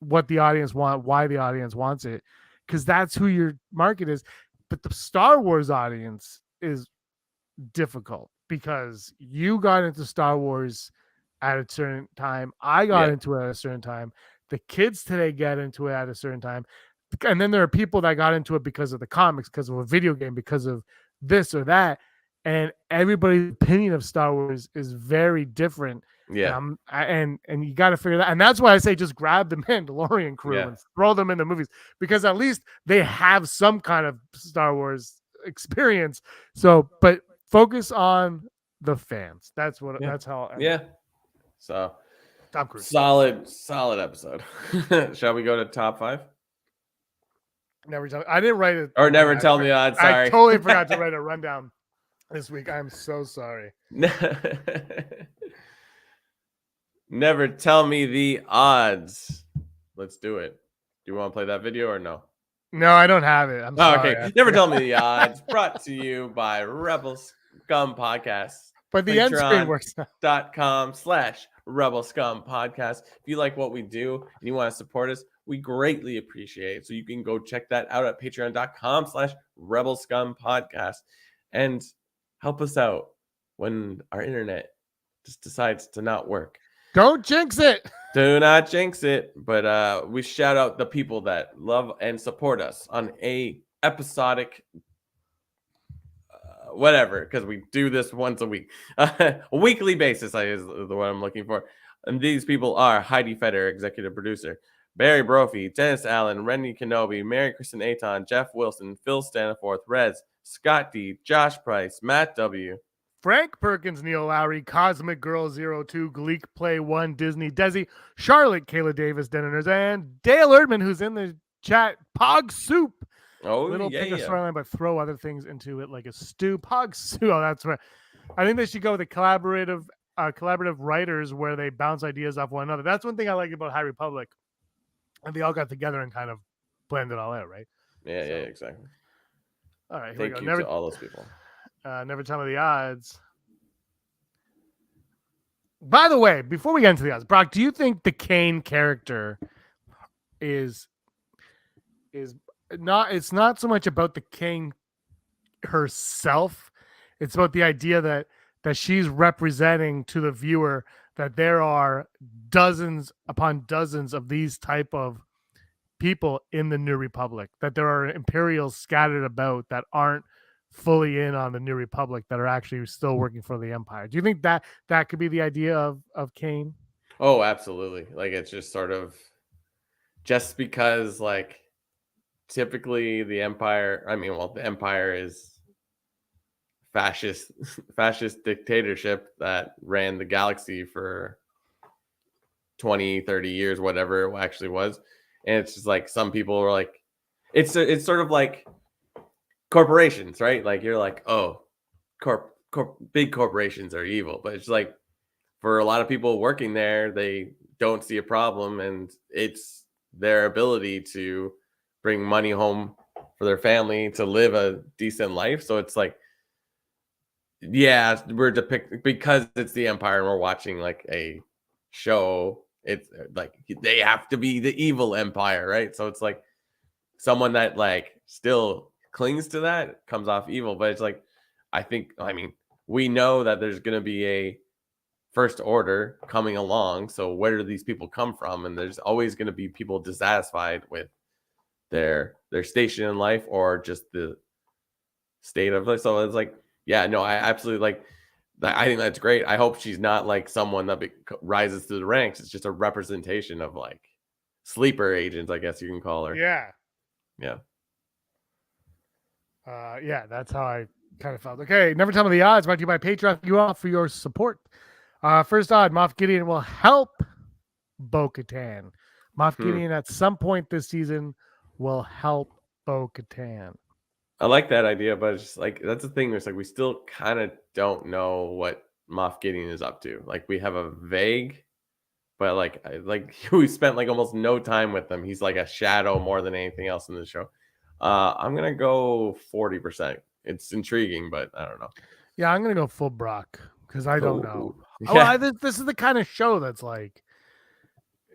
what the audience want, why the audience wants it, because that's who your market is. But the Star Wars audience is difficult because you got into Star Wars at a certain time. I got into it at a certain time. The kids today get into it at a certain time. And then there are people that got into it because of the comics, because of a video game, because of this or that. And everybody's opinion of Star Wars is very different. And you got to figure that. And that's why I say just grab the Mandalorian crew and throw them in the movies, because at least they have some kind of Star Wars experience. So, but focus on the fans. That's how. So, Tom Cruise. Solid episode. Shall we go to top 5? Never tell me. I didn't write it. Or never tell me that. Sorry. I totally forgot to write a rundown this week. I'm so sorry. Never tell me the odds. Let's do it. Do you want to play that video or no? No, I don't have it. I'm Oh, sorry. okay. Never tell me the odds. Brought to you by Rebel Scum Podcast. But the end screen works now. Patreon.com/Rebel Scum Podcast. If you like what we do and you want to support us, we greatly appreciate it. So you can go check that out at patreon.com/Rebel Scum Podcast and help us out when our internet just decides to not work. Don't jinx it. Do not jinx it. But we shout out the people that love and support us on a episodic whatever, because we do this once a week. A weekly basis is the one I'm looking for. And these people are Heidi Feder, executive producer, Barry Brophy, Dennis Allen, Rennie Kenobi, Mary Kristen Aton, Jeff Wilson, Phil Staniforth, Rez, Scott D, Josh Price, Matt W, Frank Perkins, Neil Lowry, Cosmic Girl 02, Gleek Play 1, Disney Desi, Charlotte, Kayla Davis, Denner's, and Dale Erdman, who's in the chat, Pog Soup. Oh, Little yeah, pick a yeah. storyline, but throw other things into it like a stew. Pog Soup. Oh, that's right. I think they should go with the collaborative writers where they bounce ideas off one another. That's one thing I like about High Republic. And they all got together and kind of planned it all out, right? Yeah, yeah, exactly. All right, here Thank we go. you Never, to all those people. never tell me the odds. By the way, before we get into the odds, Brock, do you think the Kane character is not? It's not so much about the Kane herself. It's about the idea that she's representing to the viewer that there are dozens upon dozens of these type of people in the New Republic, that there are Imperials scattered about that aren't fully in on the New Republic, that are actually still working for the Empire. Do you think that could be the idea of Kane? Oh, absolutely. Like, it's just sort of just because, like, typically the Empire, the Empire is fascist dictatorship that ran the galaxy for 20, 30 years, whatever it actually was. And it's just like some people are like, it's sort of like corporations, right? Like, you're like, oh, big corporations are evil, but it's like for a lot of people working there, they don't see a problem, and it's their ability to bring money home for their family to live a decent life. So it's like, yeah, we're depicting, because it's the Empire and we're watching like a show, it's like they have to be the evil Empire, right? So it's like someone that like still clings to that comes off evil. But it's like, we know that there's going to be a First Order coming along, so where do these people come from? And there's always going to be people dissatisfied with their station in life or just the state of life. So it's like, yeah, no, I absolutely like that. I think that's great. I hope she's not like someone that rises through the ranks. It's just a representation of like sleeper agents, I guess you can call her. Yeah. Yeah. Yeah, that's how I kind of felt. Okay, never tell me the odds. Brought to you by Patreon. Thank you all for your support. First odd, Moff Gideon will help Bo-Katan. Moff Gideon at some point this season will help Bo-Katan. I like that idea, but it's just like, that's the thing. It's like we still kind of don't know what Moff Gideon is up to. Like, we have a vague, but like we spent like almost no time with him. He's like a shadow more than anything else in the show. I'm gonna go 40%. It's intriguing, but I don't know. Yeah, I'm gonna go full Brock because I don't know. Yeah. This is the kind of show that's like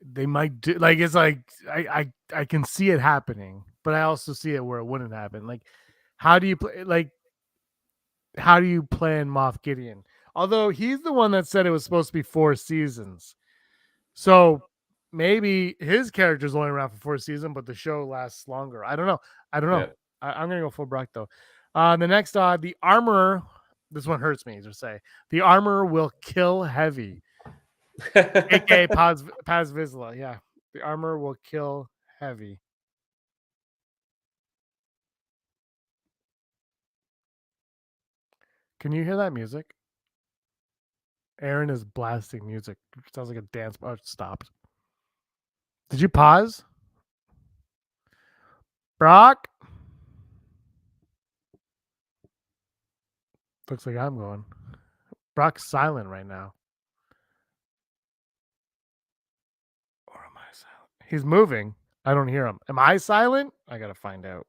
they might do. Like, it's like I can see it happening, but I also see it where it wouldn't happen. Like, how do you play? Like, how do you plan Moff Gideon? Although he's the one that said it was supposed to be 4 seasons, so maybe his character's only around for 4 seasons, but the show lasts longer. I don't know. Yeah. I'm gonna go full Brock though. The next odd, the armorer. This one hurts me to say. The armorer will kill Heavy, aka Paz Vizsla. Yeah, the armorer will kill Heavy. Can you hear that music? Aaron is blasting music. It sounds like a dance. Oh, it stopped. Did you pause? Brock? Looks like I'm going. Brock's silent right now. He's moving. I don't hear him. Am I silent? I gotta find out.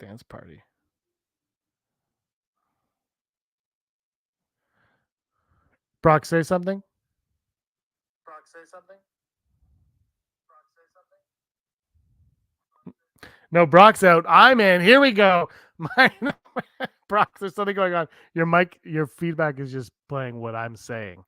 Dance party. Brock, say something. No, Brock's out. I'm in. Here we go. Brock, there's something going on. Your mic, your feedback is just playing what I'm saying.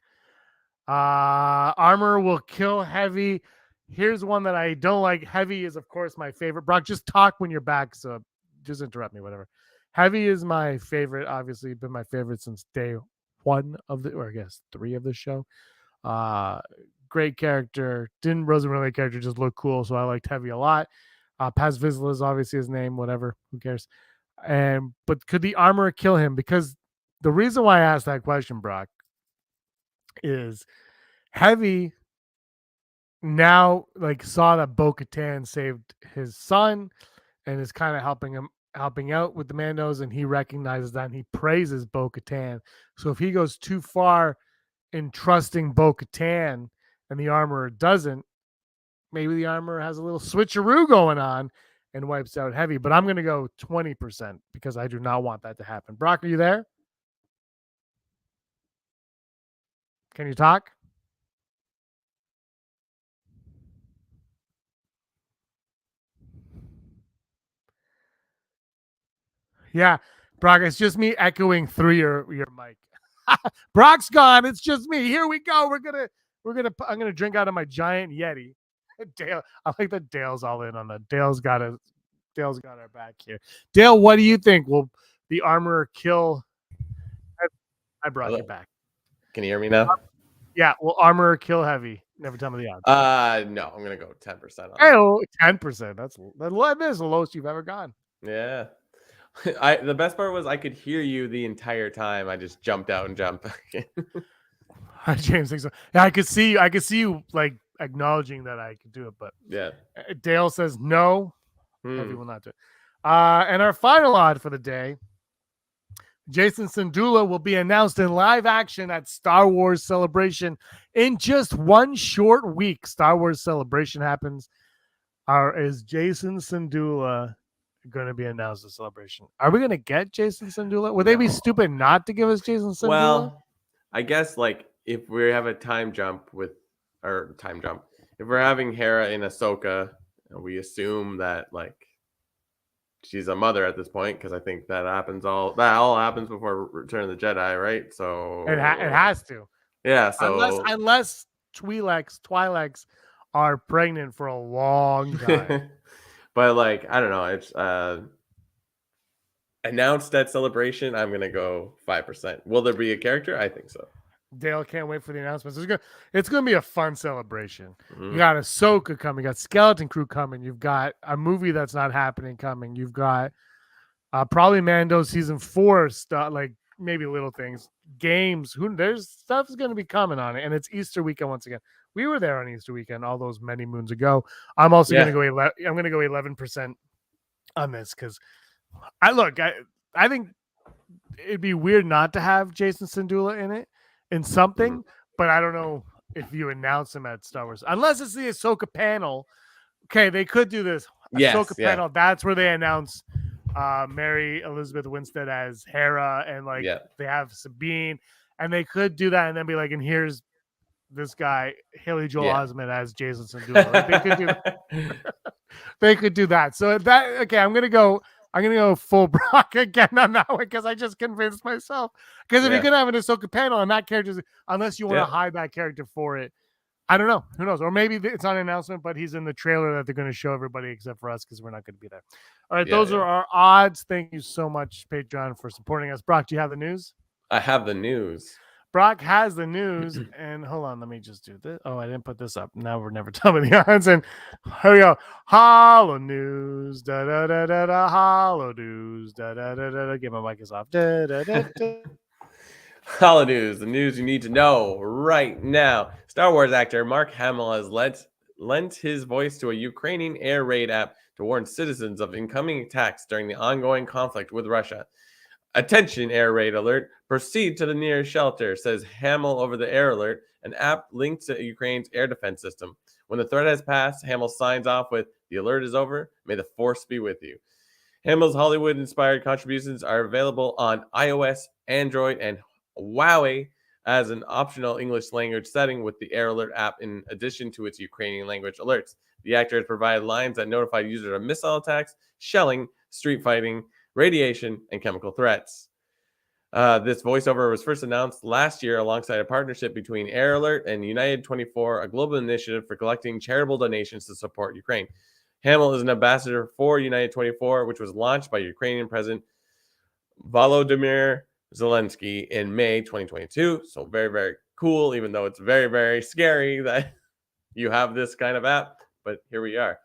Armor will kill Heavy. Here's one that I don't like. Heavy is, of course, my favorite. Brock, just talk when you're back, so just interrupt me, whatever. Heavy is my favorite, obviously, been my favorite since day one of the, or I guess 3 of the show. Great character. Wasn't really a character, just looked cool, so I liked Heavy a lot. Paz Vizsla is obviously his name, whatever, who cares? But could the armor kill him? Because the reason why I asked that question, Brock, is Heavy now saw that Bo-Katan saved his son and is kind of helping out with the Mandos, and he recognizes that and he praises Bo-Katan. So if he goes too far in trusting Bo-Katan and the armorer doesn't, maybe the armorer has a little switcheroo going on and wipes out Heavy. But I'm going to go 20% because I do not want that to happen. Brock, are you there? Can you talk? Yeah, Brock, it's just me echoing through your mic. Brock's gone. It's just me. Here we go. I'm gonna drink out of my giant Yeti. Dale, I like that Dale's all in on that. Dale's got our back here. Dale, what do you think? Will the armorer kill? I brought you back. Can you hear me now? Yeah, will armorer kill Heavy? Never tell me the odds. No, I'm gonna go 10%. Oh, 10%. That's the lowest you've ever gone. Yeah. The best part was I could hear you the entire time. I just jumped out and jumped back in. James thinks so. Yeah, I could see you like acknowledging that I could do it, but yeah. Dale says no. Heavy will not do it. And our final odd for the day: Jason Syndulla will be announced in live action at Star Wars Celebration in just 1 short week. Star Wars Celebration happens. Is Jason Syndulla going to be announced at Celebration? Are we going to get Jason Syndulla? Would they be stupid not to give us Jason Syndulla? Well, I guess if we have a time jump, if we're having Hera in Ahsoka, we assume that she's a mother at this point, because I think that all happens before Return of the Jedi, right? So it has to. Yeah. So unless Twi'leks are pregnant for a long time. But I don't know. It's announced at Celebration. I'm gonna go 5%. Will there be a character? I think so. Dale can't wait for the announcements. It's gonna be a fun celebration. Mm-hmm. You got Ahsoka coming. You got Skeleton Crew coming. You've got a movie that's not happening coming. You've got probably Mando season 4 stuff, maybe little things, games. There's stuff's gonna be coming on it, and it's Easter weekend once again. We were there on Easter weekend all those many moons ago. I'm also gonna go. I'm gonna go 11% on this because I think it'd be weird not to have Jason Syndulla in it in something, but I don't know if you announce him at Star Wars unless it's the Ahsoka panel. Okay, they could do this. Ahsoka panel. That's where they announce Mary Elizabeth Winstead as Hera, and they have Sabine, and they could do that and then be like, and here's this guy Haley Joel Osment as Jason Syndulla. They could do that. They could do that. So I'm gonna go full Brock again on that one because I just convinced myself. Because if you're gonna have an Ahsoka panel and that character, unless you want to hide that character for it, I don't know. Who knows? Or maybe it's not an announcement, but he's in the trailer that they're going to show everybody except for us because we're not going to be there. All right, those are our odds. Thank you so much, Patreon, for supporting us. Brock, do you have the news? I have the news. Brock has the news, and hold on, let me just do this. Oh, I didn't put this up. Now we're never telling the odds, and here we go. Hollow news, da da da da da. Hollow news, da da da da da. Get my mic is off. Da da da da. Hollow news, the news you need to know right now. Star Wars actor Mark Hamill has lent his voice to a Ukrainian air raid app to warn citizens of incoming attacks during the ongoing conflict with Russia. Attention, air raid alert. Proceed to the nearest shelter, says Hamill over the air alert, an app linked to Ukraine's air defense system. When the threat has passed, Hamill signs off with, "The alert is over. May the force be with you." Hamill's Hollywood-inspired contributions are available on iOS, Android, and Huawei as an optional English language setting with the Air Alert app in addition to its Ukrainian language alerts. The actor has provided lines that notify users of missile attacks, shelling, street fighting, radiation, and chemical threats. This voiceover was first announced last year alongside a partnership between Air Alert and United 24, a global initiative for collecting charitable donations to support Ukraine. Hamill is an ambassador for United 24, which was launched by Ukrainian President Volodymyr Zelensky in May 2022. So very, very cool, even though it's very, very scary that you have this kind of app. But here we are.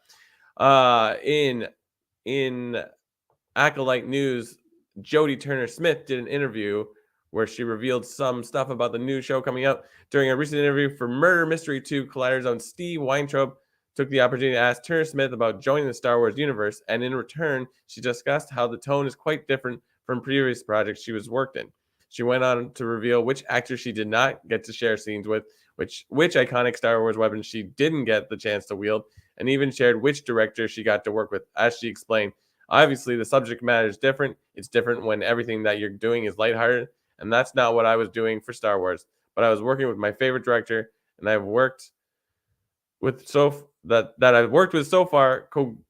In Acolyte News, Jodie Turner-Smith did an interview where she revealed some stuff about the new show coming out. During a recent interview for Murder Mystery 2, Collider's own Steve Weintraub took the opportunity to ask Turner-Smith about joining the Star Wars universe, and in return, she discussed how the tone is quite different from previous projects she was worked in. She went on to reveal which actors she did not get to share scenes with, which iconic Star Wars weapons she didn't get the chance to wield, and even shared which director she got to work with. As she explained, obviously the subject matter is different. It's different when everything that you're doing is lighthearted, and that's not what I was doing for Star Wars. But I was working with my favorite director, and I've worked with I've worked with so far,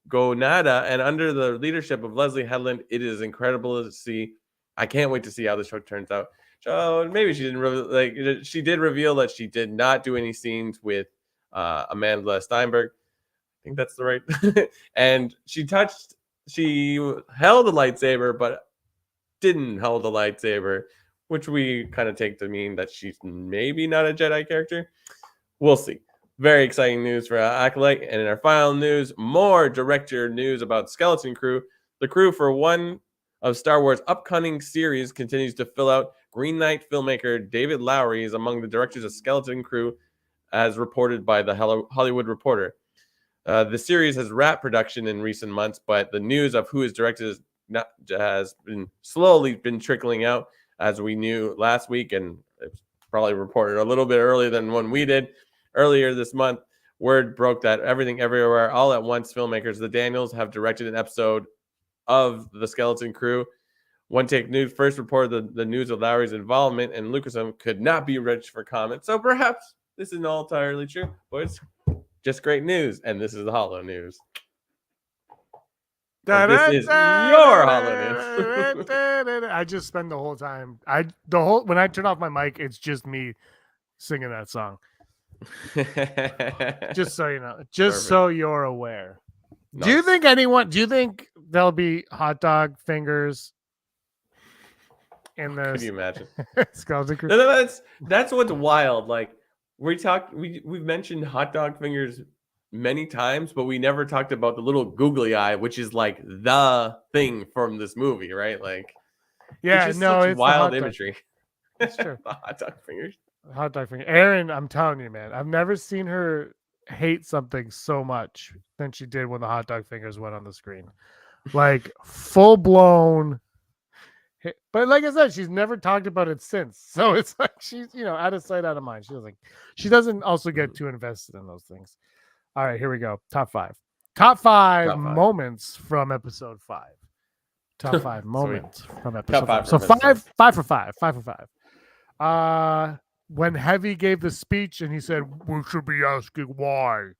Gonada, and under the leadership of Leslie Headland, it is incredible to see. I can't wait to see how the show turns out. So maybe she didn't really she did reveal that she did not do any scenes with Amanda Steinberg. I think that's the right. And she held a lightsaber, but didn't hold a lightsaber, which we kind of take to mean that she's maybe not a Jedi character. We'll see. Very exciting news for Acolyte. And in our final news, more director news about Skeleton Crew. The crew for one of Star Wars' upcoming series continues to fill out. Green Knight filmmaker David Lowery is among the directors of Skeleton Crew, as reported by the Hollywood Reporter. The series has wrapped production in recent months, but the news of who is directed has been slowly trickling out, as we knew last week, and it was probably reported a little bit earlier than when we did. Earlier this month, word broke that Everything Everywhere All at Once filmmakers The Daniels have directed an episode of The Skeleton Crew. One Take News first reported the news of Lowry's involvement, and Lucasfilm could not be reached for comment. So perhaps this isn't all entirely true, but it's just great news, and this is the Hollow News. This is your Hollow News. I just spend the whole time. When I turn off my mic, it's just me singing that song. Just so you know, just so you're aware. Nice. Do you think there'll be hot dog fingers in this? Can you imagine? Skeleton Crew? No, that's what's wild. Like we've mentioned hot dog fingers many times, but we never talked about the little googly eye, which is like the thing from this movie, right? Like, yeah, it's wild imagery. That's true. The hot dog fingers. Hot dog finger. Aaron, I'm telling you, man, I've never seen her hate something so much than she did when the hot dog fingers went on the screen. Like full blown. But like I said, she's never talked about it since. So it's like she's, out of sight, out of mind. She doesn't also get too invested in those things. All right, here we go. Top five moments from episode 5. Top 5 moments from episode 5. So 5 for 5. When Heavy gave the speech and he said, "We should be asking why,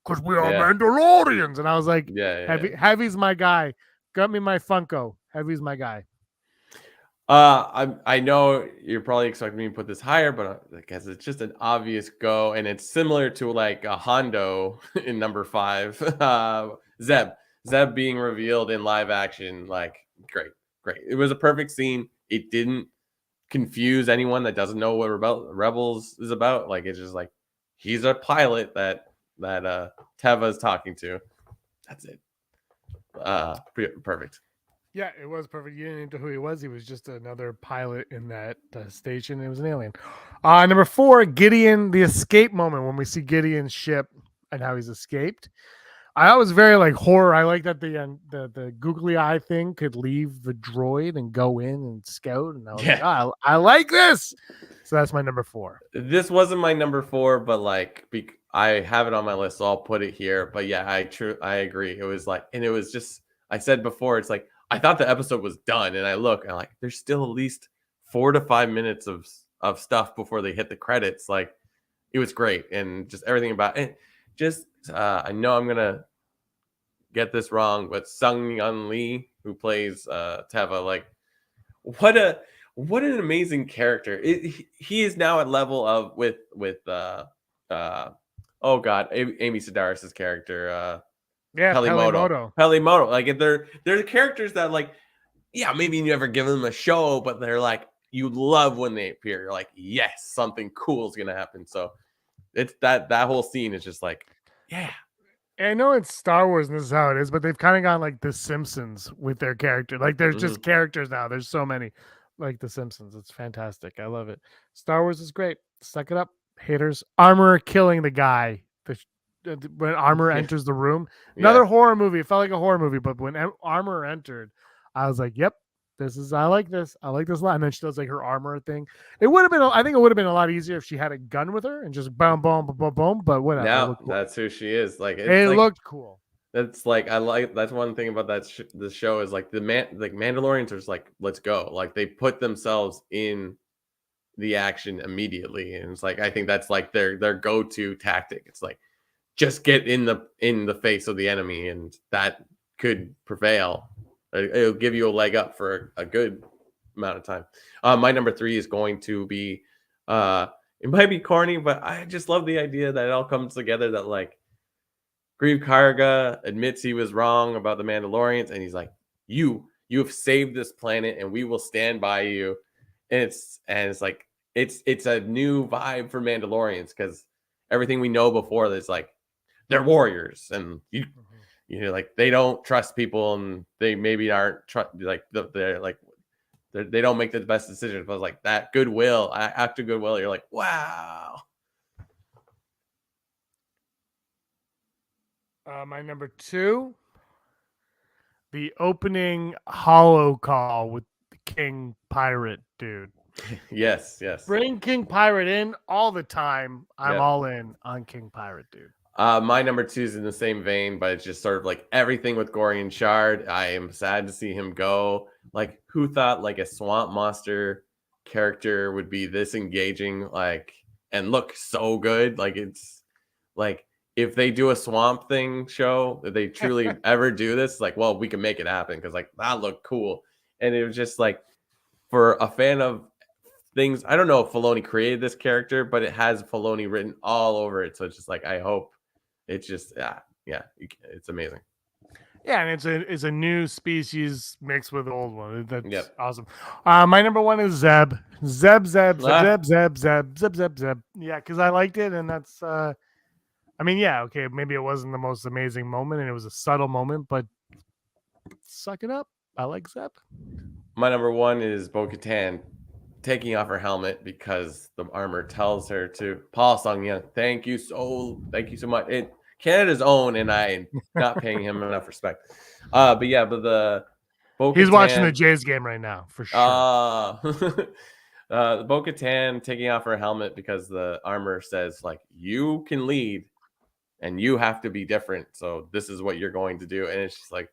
because we are Mandalorians," and I was like, Heavy's my guy. Got me my Funko. Heavy's my guy. I know you're probably expecting me to put this higher, but because it's just an obvious go, and it's similar to like a Hondo in number 5. Zeb being revealed in live action, like great. It was a perfect scene. It didn't confuse anyone that doesn't know what Rebels is about. Like it's just like he's a pilot that Teva is talking to. That's it. Perfect. Yeah, it was perfect. You didn't know who he was. He was just another pilot in that station. It was an alien. Number 4, Gideon, the escape moment when we see Gideon's ship and how he's escaped. I was very like horror. I like that the googly eye thing could leave the droid and go in and scout, and I was like, Yeah. oh, I like this. So that's my number 4. This wasn't my number 4, but like I have it on my list, so I'll put it here. But yeah, I agree. It was like, and it was just, I said before, it's like I thought the episode was done, and I look and like there's still at least 4 to 5 minutes of stuff before they hit the credits. Like it was great, and just everything about it. Just I know I'm gonna get this wrong, but Sung Yun Lee, who plays Teva, like what an amazing character. He is now at level of with oh god, Amy Sedaris's character, Yeah, Pelimoto. Pelimoto. Like they're the characters that like, yeah, maybe you never give them a show, but they're like you love when they appear. You're like, yes, something cool is gonna happen. So it's that whole scene is just like, yeah. I know it's Star Wars and this is how it is, but they've kind of gone like The Simpsons with their character. Like there's just characters now. There's so many like The Simpsons. It's fantastic. I love it. Star Wars is great. Suck it up, haters. Armor killing the guy. When Armor enters the room. Another horror movie. It felt like a horror movie, but when Armor entered, I was like, yep, I like this. I like this a lot. And then she does like her armor thing. It would have been, I think it would have been a lot easier if she had a gun with her and just boom, boom, boom, boom, boom. But whatever. Now that's who she is. Like it looked cool. That's like that's one thing about the show is like Mandalorians are just like, let's go. Like they put themselves in the action immediately, and it's like I think that's like their go-to tactic. It's like just get in the face of the enemy, and that could prevail. It'll give you a leg up for a good amount of time. My number 3 is going to be it might be corny, but I just love the idea that it all comes together, that like Grieve Karga admits he was wrong about the Mandalorians, and he's like, you have saved this planet and we will stand by you. And it's like it's a new vibe for Mandalorians, because everything we know before is like they're warriors, and you know, like they don't trust people, and they maybe aren't they don't make the best decisions. But like that goodwill, act of goodwill, you're like, wow. My number 2, the opening holo call with the King Pirate dude. Yes. Bring King Pirate in all the time. I'm all in on King Pirate dude. My number 2 is in the same vein, but it's just sort of like everything with Gorian Shard. I am sad to see him go. Like, who thought like a swamp monster character would be this engaging, like, and look so good? Like, it's like if they do a Swamp Thing show, if they truly ever do this, like, well, we can make it happen, because like that looked cool. And it was just like, for a fan of things, I don't know if Filoni created this character, but it has Filoni written all over it. So it's just like, I hope it's just, yeah, it's amazing. Yeah, and it's a new species mixed with the old one. That's awesome. My number 1 is Zeb. Zeb. Yeah, because I liked it, and that's I mean, yeah, okay, maybe it wasn't the most amazing moment, and it was a subtle moment, but suck it up. I like Zeb. My number 1 is Bo-Katan taking off her helmet because the armor tells her to. Paul Sung-Young, thank you so much. Canada's own, and I'm not paying him enough respect. But the Bo-Katan, he's watching the Jays game right now for sure. Bo-Katan taking off her helmet because the armor says like, you can lead and you have to be different, so this is what you're going to do. And it's just like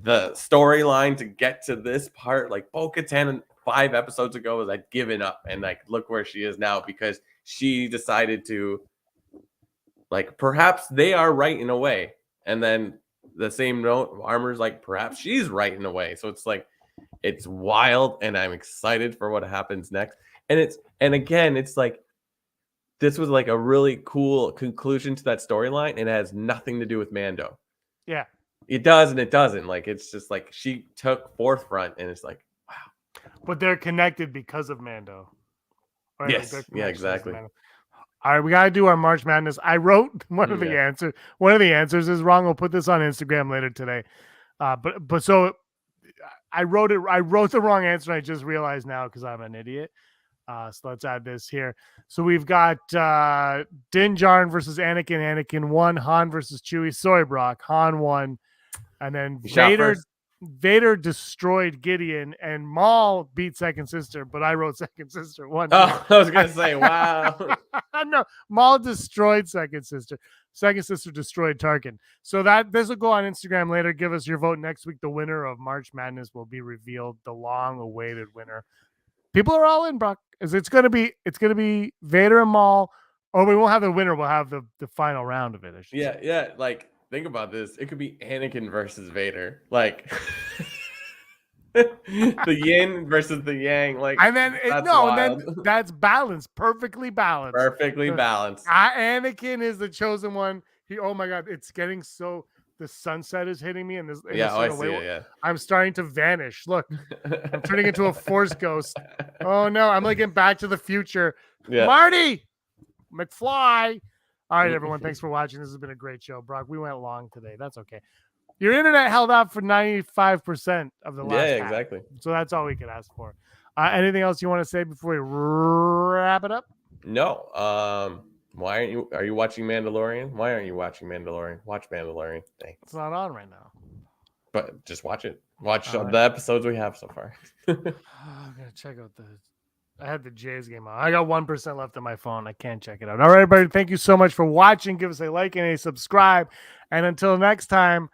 the storyline to get to this part, like Bo-Katan 5 episodes ago was like given up, and like look where she is now, because she decided to, like, perhaps they are right in a way, and then the same note, Armor's like, perhaps she's right in a way. So it's like, it's wild, and I'm excited for what happens next. And again, it's like, this was like a really cool conclusion to that storyline, and it has nothing to do with Mando. Yeah, it does and it doesn't. Like, it's just like she took forefront, and it's like, wow. But they're connected because of Mando. Right? Yes, yeah, exactly. All right, we gotta do our March Madness. I wrote one of the answers. One of the answers is wrong. We'll put this on Instagram later today. But so I wrote the wrong answer, and I just realized now because I'm an idiot. So let's add this here. So we've got Din Djarin versus Anakin. Anakin won. Han versus Chewie. Sorry, Brock. Han won. And then Vader destroyed Gideon, and Maul beat Second Sister, but I wrote Second Sister one. Oh, I was gonna say, wow. No, Maul destroyed Second Sister. Second Sister destroyed Tarkin. So this will go on Instagram later. Give us your vote next week. The winner of March Madness will be revealed. The long-awaited winner. People are all in, Brock. It's gonna be Vader and Maul. Oh, we won't have the winner. We'll have the final round of it. Yeah. Like, think about this. It could be Anakin versus Vader. Like the yin versus the yang. Like, and then that's balanced, perfectly balanced. Perfectly balanced. Anakin is the chosen one. Oh my god, it's getting so. The sunset is hitting me, and this. I see it, yeah. I'm starting to vanish. Look, I'm turning into a Force ghost. Oh no, I'm like in Back to the Future. Yeah. Marty McFly. All right, everyone. Thanks for watching. This has been a great show, Brock. We went long today. That's okay. Your internet held up for 95% of the last. Yeah, exactly. So that's all we could ask for. Anything else you want to say before we wrap it up? No. Are you watching Mandalorian? Why aren't you watching Mandalorian? Watch Mandalorian. Thanks. It's not on right now. But just watch it. Watch the episodes we have so far. I'm gonna check out I had the Jays game on. I got 1% left on my phone. I can't check it out. All right, everybody. Thank you so much for watching. Give us a like and a subscribe. And until next time,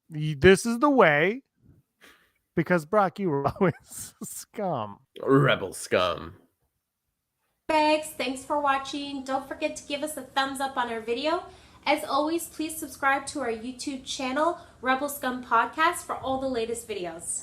this is the way. Because Brock, you were always scum. Rebel scum. Thanks for watching. Don't forget to give us a thumbs up on our video. As always, please subscribe to our YouTube channel, Rebel Scum Podcast, for all the latest videos.